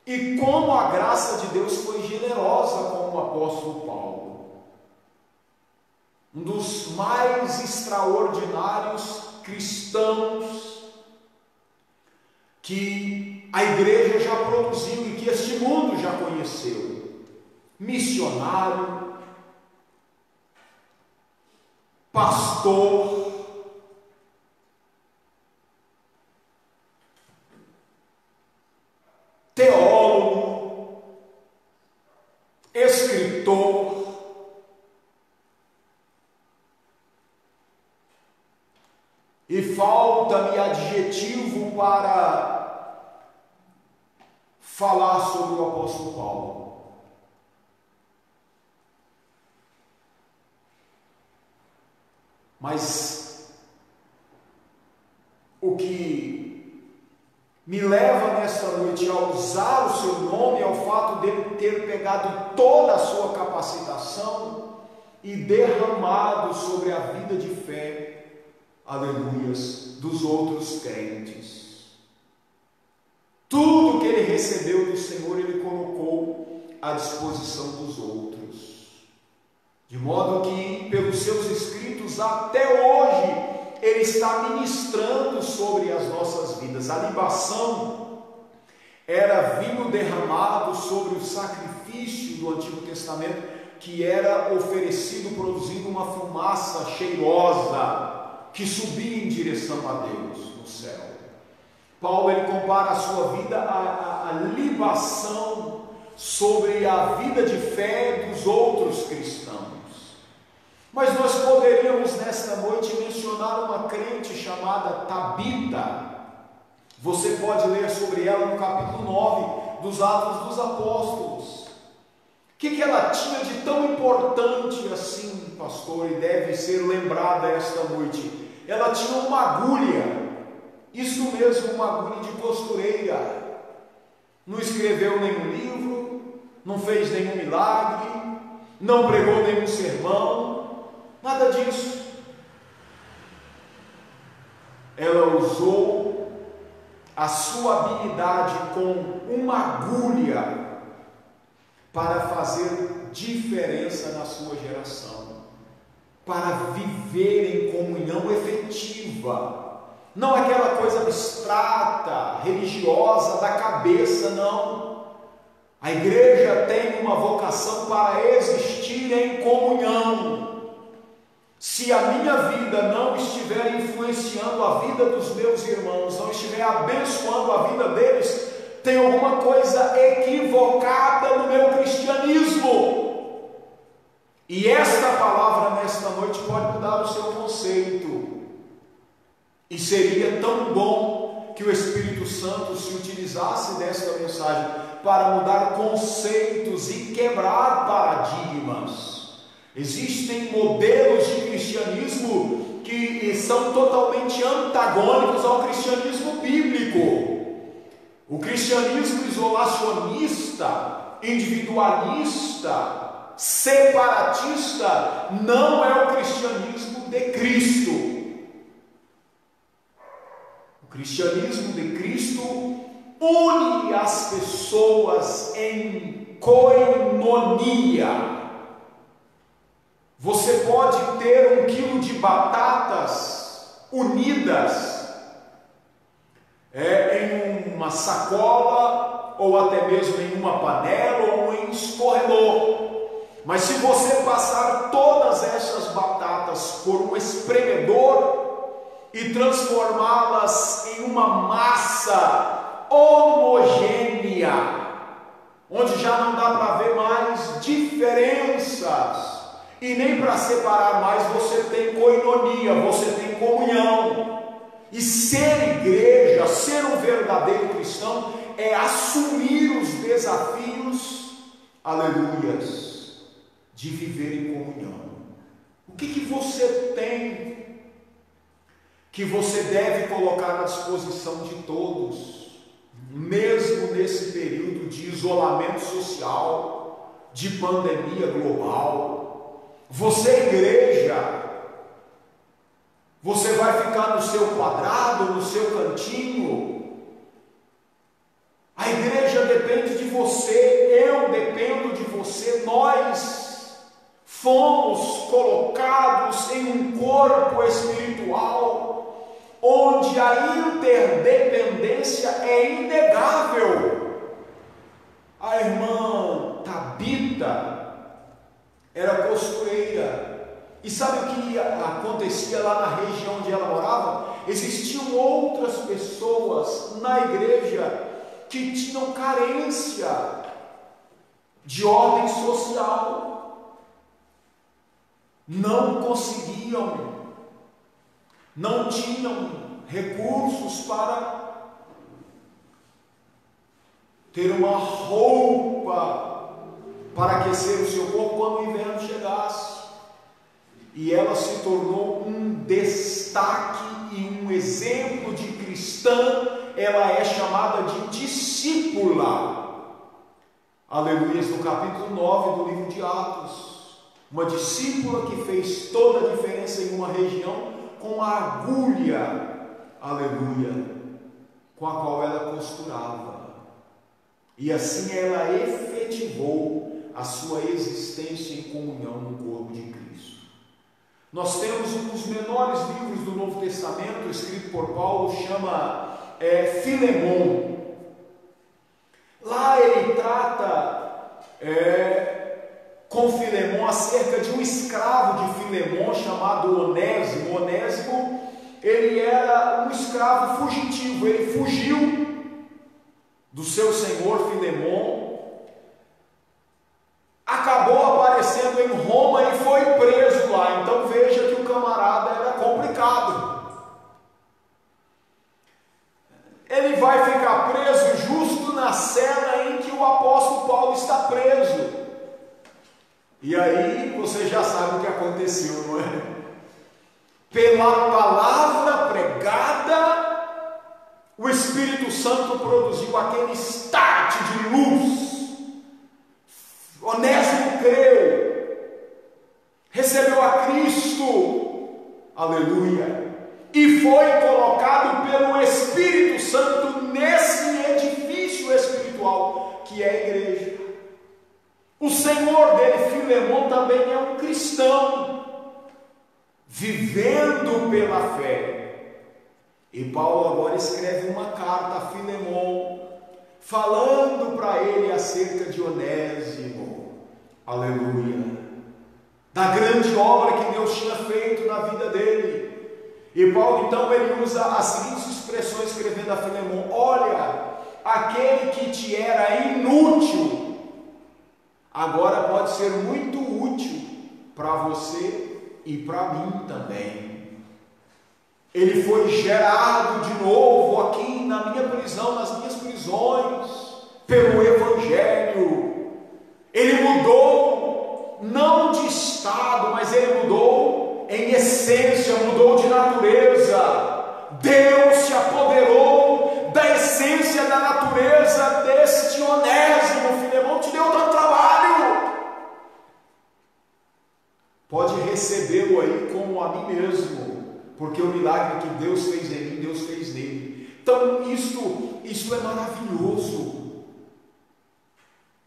E como a graça de Deus foi generosa com o apóstolo Paulo. Um dos mais extraordinários cristãos que a igreja já produziu e que este mundo já conheceu. Missionário, pastor, teólogo, escritor, e falta-me adjetivo para falar sobre o apóstolo Paulo. Mas o que me leva nesta noite a usar o seu nome é o fato dele ter pegado toda a sua capacitação e derramado sobre a vida de fé, aleluias, dos outros crentes. Tudo que ele recebeu do Senhor, ele colocou à disposição dos outros. De modo que, pelos seus escritos, até hoje, ele está ministrando sobre as nossas vidas. A libação era vinho derramado sobre o sacrifício do Antigo Testamento, que era oferecido produzindo uma fumaça cheirosa, que subia em direção a Deus no céu. Paulo, ele compara a sua vida à libação sobre a vida de fé dos outros cristãos. Mas nós poderíamos nesta noite mencionar uma crente chamada Tabita. Você pode ler sobre ela no capítulo 9 dos Atos dos Apóstolos. O que ela tinha de tão importante assim, pastor, e deve ser lembrada esta noite? Ela tinha uma agulha. Isso mesmo, uma agulha de costureira. Não escreveu nenhum livro, não fez nenhum milagre, não pregou nenhum sermão, nada disso. Ela usou a sua habilidade com uma agulha para fazer diferença na sua geração, para viver em comunhão efetiva. Não aquela coisa abstrata, religiosa, da cabeça, não. A igreja tem uma vocação para existir em comunhão. Se a minha vida não estiver influenciando a vida dos meus irmãos, não estiver abençoando a vida deles, tem alguma coisa equivocada no meu cristianismo. E esta palavra nesta noite pode mudar o seu conceito. E seria tão bom que o Espírito Santo se utilizasse desta mensagem para mudar conceitos e quebrar paradigmas. Existem modelos de cristianismo que são totalmente antagônicos ao cristianismo bíblico. O cristianismo isolacionista, individualista, separatista não é o cristianismo de Cristo. O cristianismo de Cristo une as pessoas em koinonia. Você pode ter 1 quilo de batatas unidas em uma sacola, ou até mesmo em uma panela, ou em escorredor. Mas se você passar todas essas batatas por um espremedor e transformá-las em uma massa homogênea, onde já não dá para ver mais diferenças, e nem para separar mais, você tem koinonia, você tem comunhão. E ser igreja, ser um verdadeiro cristão, é assumir os desafios, aleluias, de viver em comunhão. O que você tem que você deve colocar à disposição de todos, mesmo nesse período de isolamento social, de pandemia global? Você, igreja, você vai ficar no seu quadrado, no seu cantinho? A igreja depende de você, eu dependo de você. Nós fomos colocados em um corpo espiritual, onde a interdependência é inegável. A irmã Tabita era costureira. E sabe o que acontecia lá na região onde ela morava? Existiam outras pessoas na igreja que tinham carência de ordem social, não conseguiam, não tinham recursos para ter uma roupa para aquecer o seu corpo quando o inverno chegasse. E ela se tornou um destaque e um exemplo de cristã. Ela é chamada de discípula, aleluia, no capítulo 9 do livro de Atos. Uma discípula que fez toda a diferença em uma região com a agulha, aleluia, com a qual ela costurava. E assim ela efetivou a sua existência em comunhão no corpo de Cristo. Nós temos um dos menores livros do Novo Testamento, escrito por Paulo, chama Filemon. Lá ele trata com Filemon acerca de um escravo de Filemon chamado Onésimo. Onésimo, ele era um escravo fugitivo, ele fugiu do seu senhor Filemon, acabou aparecendo em Roma e foi preso lá. Então veja que o camarada era complicado. Ele vai ficar preso justo na cela em que o apóstolo Paulo está preso. E aí você já sabe o que aconteceu, não é? Pela palavra pregada, o Espírito Santo produziu aquele start de luz. Onésimo creu, recebeu a Cristo, aleluia, e foi colocado pelo Espírito Santo nesse edifício espiritual que é a igreja. O senhor dele, Filemon, também é um cristão, vivendo pela fé. E Paulo agora escreve uma carta a Filemon, falando para ele acerca de Onésimo, aleluia, da grande obra que Deus tinha feito na vida dele. E Paulo então ele usa as seguintes expressões escrevendo a Filemon: olha, aquele que te era inútil, agora pode ser muito útil para você e para mim também. Ele foi gerado de novo aqui na minha prisão, nas minhas prisões, pelo Evangelho. Ele mudou, não de estado, mas ele mudou em essência, mudou de natureza. Deus se apoderou da essência da natureza deste Onésimo. Filemon te deu tanto trabalho. Pode recebê-lo aí como a mim mesmo, porque o milagre que Deus fez em mim, Deus fez nele. Então isso é maravilhoso.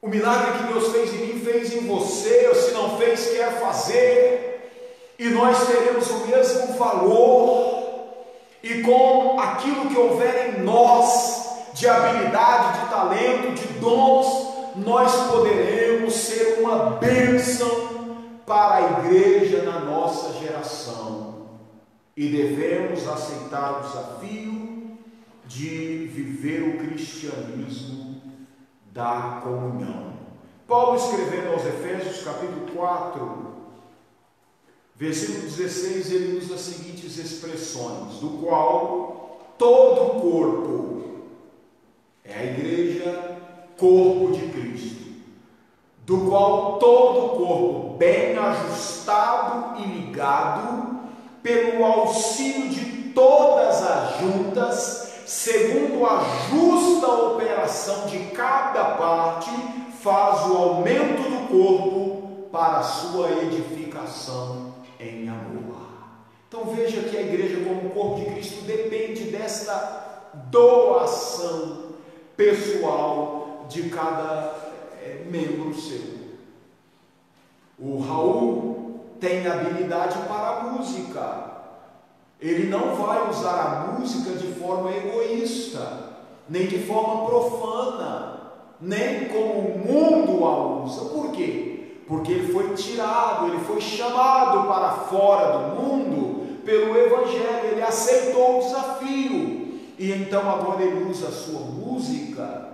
O milagre que Deus fez em mim, fez em você, ou se não fez, quer fazer, e nós teremos o mesmo valor, e com aquilo que houver em nós, de habilidade, de talento, de dons, nós poderemos ser uma bênção para a igreja na nossa geração. E devemos aceitar o desafio de viver o cristianismo da comunhão. Paulo, escrevendo aos Efésios, capítulo 4, versículo 16, ele usa as seguintes expressões: do qual todo o corpo, é a igreja, corpo de Cristo, do qual todo o corpo, bem ajustado e ligado, pelo auxílio de todas as juntas, segundo a justa operação de cada parte, faz o aumento do corpo para a sua edificação em amor. Então veja que a igreja, como corpo de Cristo, depende desta doação pessoal de cada membro seu. O Raul tem habilidade para a música. Ele não vai usar a música de forma egoísta, nem de forma profana, nem como o mundo a usa. Por quê? Porque ele foi tirado, ele foi chamado para fora do mundo pelo Evangelho, ele aceitou o desafio, e então agora ele usa a sua música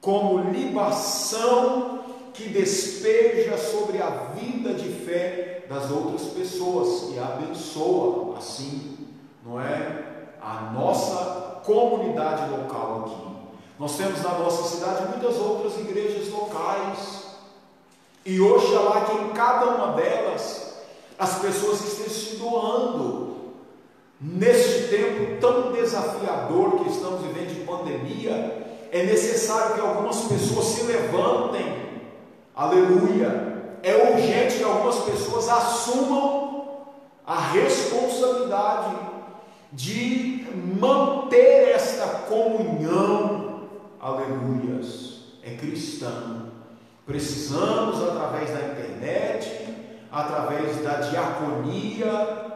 como libação que despeja sobre a vida de fé das outras pessoas e abençoa assim, não é, a nossa comunidade local aqui. Nós temos na nossa cidade muitas outras igrejas locais, e oxalá que em cada uma delas as pessoas que estejam se doando neste tempo tão desafiador que estamos vivendo de pandemia. É necessário que algumas pessoas se levantem, aleluia. É urgente que algumas pessoas assumam a responsabilidade de manter esta comunhão, aleluias, é cristã. Precisamos, através da internet, através da diaconia,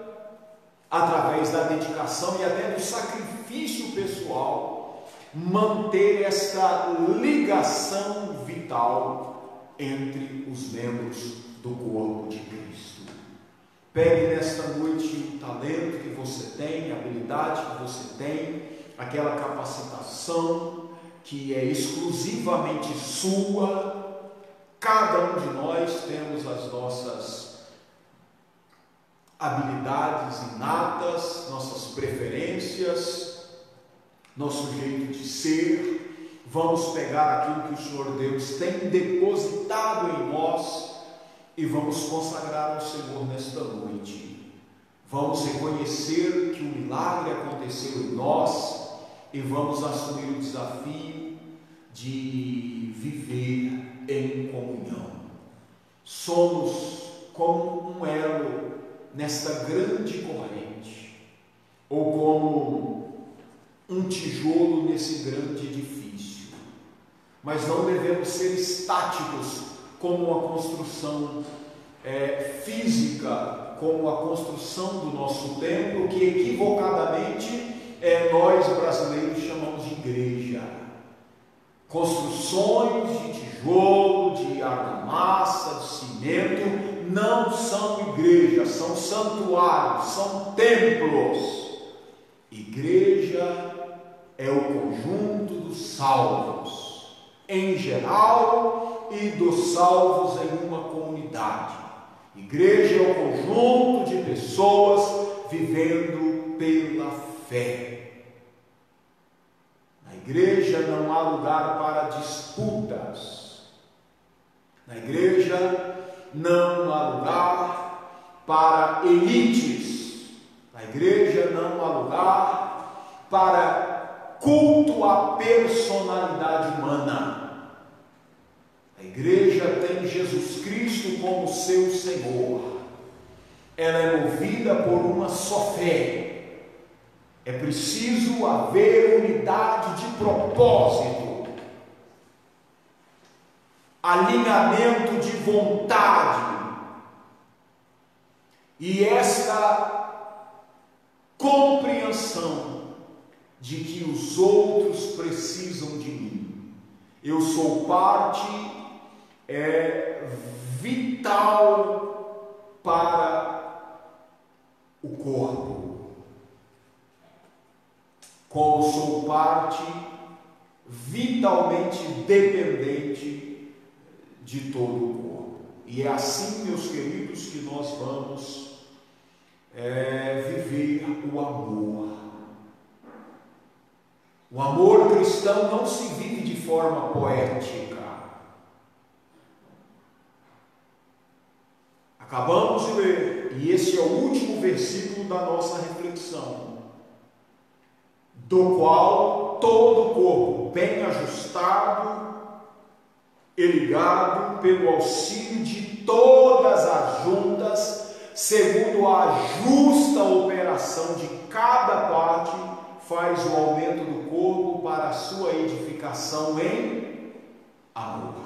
através da dedicação e até do sacrifício pessoal, manter esta ligação vital entre os membros do corpo de Cristo. Pegue nesta noite o talento que você tem, a habilidade que você tem, aquela capacitação que é exclusivamente sua. Cada um de nós temos as nossas habilidades inatas, nossas preferências, nosso jeito de ser. Vamos pegar aquilo que o Senhor Deus tem depositado em nós e vamos consagrar ao Senhor nesta noite. Vamos reconhecer que o milagre aconteceu em nós e vamos assumir o desafio de viver em comunhão. Somos como um elo nesta grande corrente, ou como um tijolo nesse grande edifício, mas não devemos ser estáticos como uma construção física, como a construção do nosso templo, que equivocadamente nós brasileiros chamamos de igreja. Construções de tijolo, de argamassa, de cimento, não são igrejas, são santuários, são templos. Igreja é o conjunto dos salvos, em geral, e dos salvos em uma comunidade. Igreja é o conjunto de pessoas vivendo pela fé. Na igreja não há lugar para disputas. Na igreja não há lugar para elites. Na igreja não há lugar para culto à personalidade humana. A igreja tem Jesus Cristo como seu Senhor. Ela é movida por uma só fé. É preciso haver unidade de propósito, alinhamento de vontade, e esta compreensão de que os outros precisam de mim. Eu sou parte vital para o corpo, como sou parte vitalmente dependente de todo o corpo. E é assim, meus queridos, que nós vamos viver o amor. O amor cristão não se vive de forma poética. Acabamos de ler, e esse é o último versículo da nossa reflexão, do qual todo o corpo, bem ajustado e ligado pelo auxílio de todas as juntas, segundo a justa operação de cada parte, faz o aumento do corpo para a sua edificação em amor.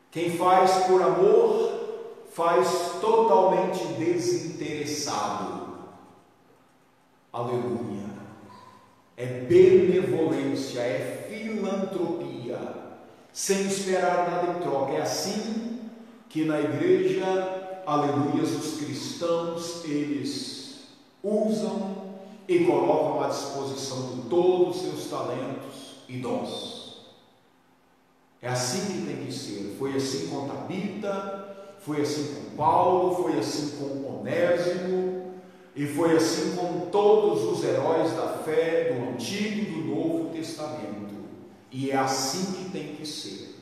Quem faz por amor, faz totalmente desinteressado. Aleluia. É benevolência, é filantropia, sem esperar nada em troca. É assim que na igreja, aleluia, os cristãos, eles usam e colocam à disposição de todos os seus talentos e dons. É assim que tem que ser. Foi assim com Tabita, foi assim com Paulo, foi assim com Onésimo, e foi assim com todos os heróis da fé do Antigo e do Novo Testamento. E é assim que tem que ser,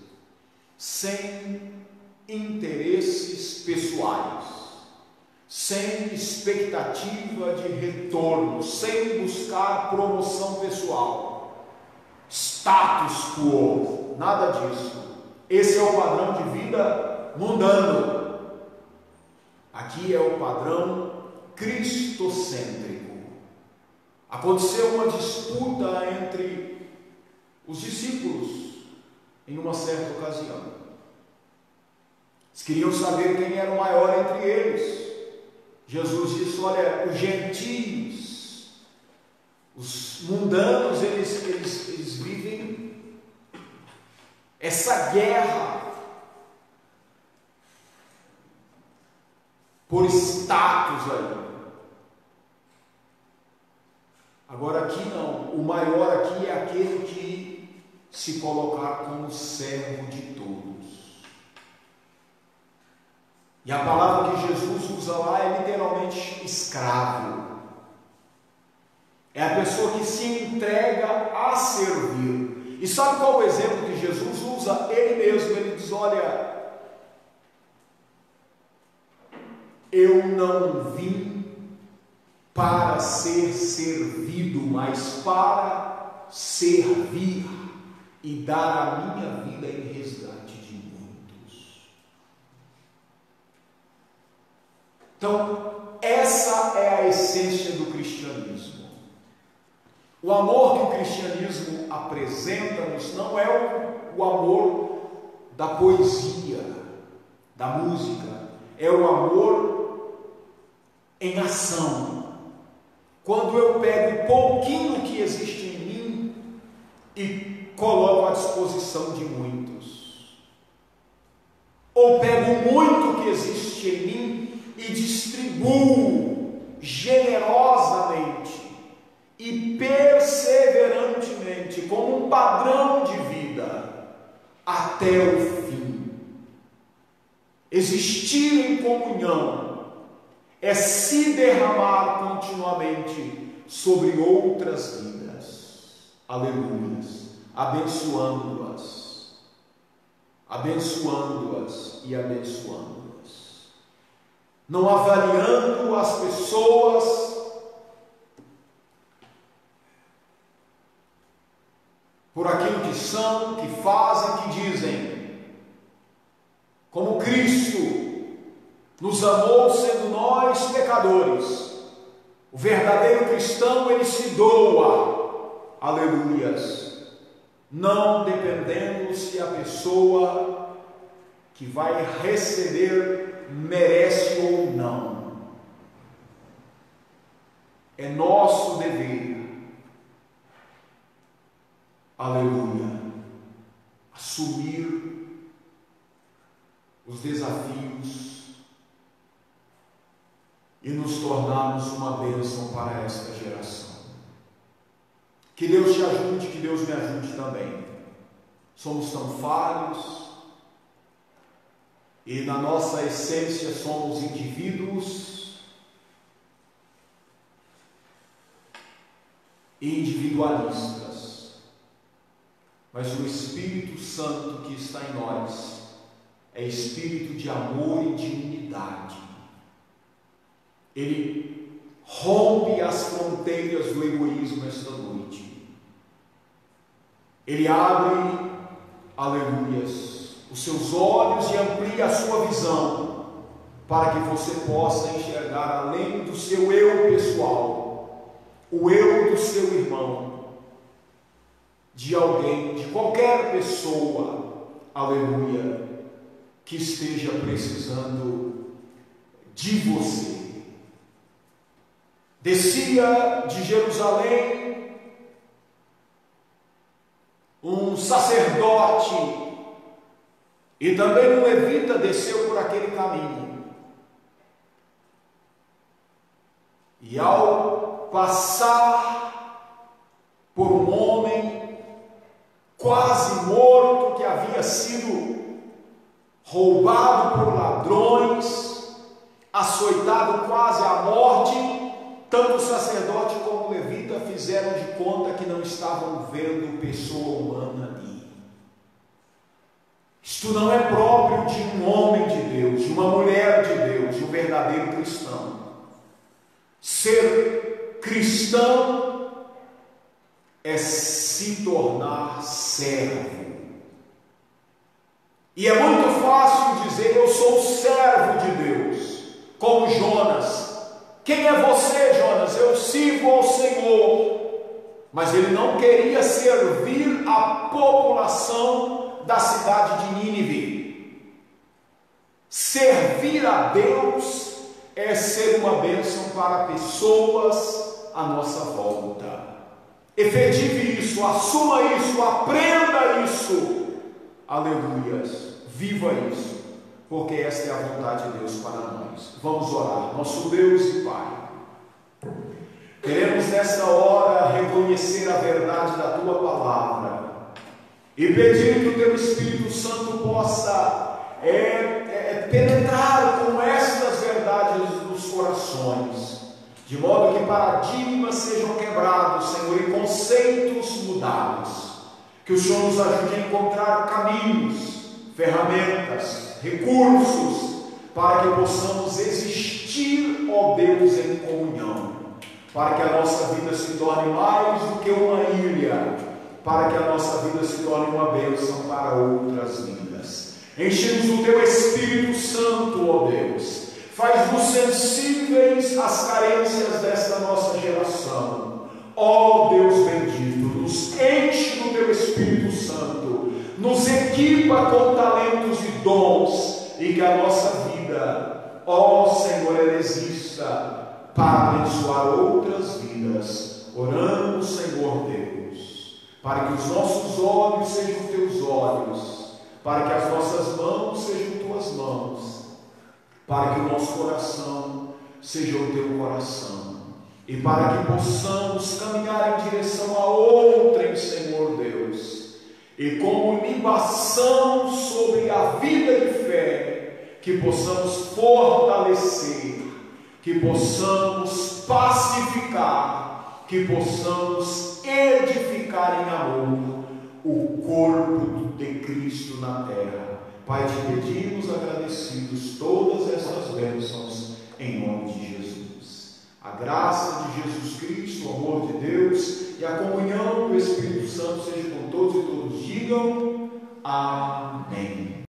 sem interesses pessoais, sem expectativa de retorno, sem buscar promoção pessoal, status quo, nada disso. Esse é o padrão de vida mundano. Aqui é o padrão cristocêntrico. Aconteceu uma disputa entre os discípulos em uma certa ocasião. Eles queriam saber quem era o maior entre eles. Jesus disse: olha, os gentios, os mundanos, eles vivem essa guerra por status aí. Agora aqui não, o maior aqui é aquele que se colocar como servo de todos. E a palavra que Jesus usa lá é literalmente escravo. É a pessoa que se entrega a servir. E sabe qual é o exemplo que Jesus usa? Ele mesmo, ele diz: olha, eu não vim para ser servido, mas para servir e dar a minha vida em resgate de muitos. Então, essa é a essência do cristianismo. O amor que o cristianismo apresenta-nos não é o amor da poesia, da música, é o amor em ação. Quando eu pego um pouquinho que existe em mim e coloco à disposição de muitos, ou pego muito que existe em mim e distribuo generosamente e perseverantemente, como um padrão de vida, até o fim. Existir em comunhão é se derramar continuamente sobre outras vidas, aleluias, abençoando-as, abençoando-as e abençoando-as, não avaliando as pessoas por aquilo que são, que fazem, que dizem, como Cristo nos amou sendo nós pecadores. O verdadeiro cristão, ele se doa, aleluias, não dependendo se a pessoa que vai receber merece ou não. é nosso dever, aleluia, assumir os desafios e nos tornarmos uma bênção para esta geração. Que Deus te ajude, que Deus me ajude também. Somos tão falhos e na nossa essência somos indivíduos e individualistas, mas o Espírito Santo que está em nós é espírito de amor e de unidade. Ele rompe as fronteiras do egoísmo esta noite. Ele abre, aleluias, os seus olhos e amplia a sua visão, para que você possa enxergar além do seu eu pessoal, o eu do seu irmão, de alguém, de qualquer pessoa, aleluia, que esteja precisando de você. Descia de Jerusalém um sacerdote e também um levita desceu por aquele caminho. E ao passar por um homem quase morto, que havia sido roubado por ladrões, açoitado quase à morte, tanto o sacerdote como o levita fizeram de conta que não estavam vendo pessoa humana ali. Isto não é próprio de um homem de Deus, de uma mulher de Deus, de um verdadeiro cristão. Ser cristão é se tornar servo. E é muito fácil dizer: eu sou servo de Deus, como Jonas. Quem é você, Jonas? Eu sirvo ao Senhor. Mas ele não queria servir a população da cidade de Nínive. Servir a Deus é ser uma bênção para pessoas à nossa volta. Efetive isso, assuma isso, aprenda isso. Aleluias, viva isso, porque esta é a vontade de Deus para nós. Vamos orar. Nosso Deus e Pai, queremos nesta hora reconhecer a verdade da Tua Palavra e pedir que o Teu Espírito Santo possa penetrar com estas verdades nos corações, de modo que paradigmas sejam quebrados, Senhor, e conceitos mudados. Que o Senhor nos ajude a encontrar caminhos, ferramentas, recursos, para que possamos existir, ó Deus, em comunhão, para que a nossa vida se torne mais do que uma ilha, para que a nossa vida se torne uma bênção para outras vidas. Enche-nos do Teu Espírito Santo, ó Deus, faz-nos sensíveis às carências desta nossa geração. Ó Deus bendito, nos enche do Teu Espírito Santo, nos equipa com talentos e dons, e que a nossa vida, ó Senhor, ela exista para abençoar outras vidas. Oramos, Senhor Deus, para que os nossos olhos sejam Teus olhos, para que as nossas mãos sejam Tuas mãos, para que o nosso coração seja o Teu coração, e para que possamos caminhar em direção a outrem, Senhor Deus, e como libação sobre a vida de fé, que possamos fortalecer, que possamos pacificar, que possamos edificar em amor o corpo de Cristo na terra. Pai, te pedimos agradecidos todas essas bênçãos em nome de Jesus. A graça de Jesus Cristo, o amor de Deus e a comunhão do Espírito Santo seja com todos e todos digam amém.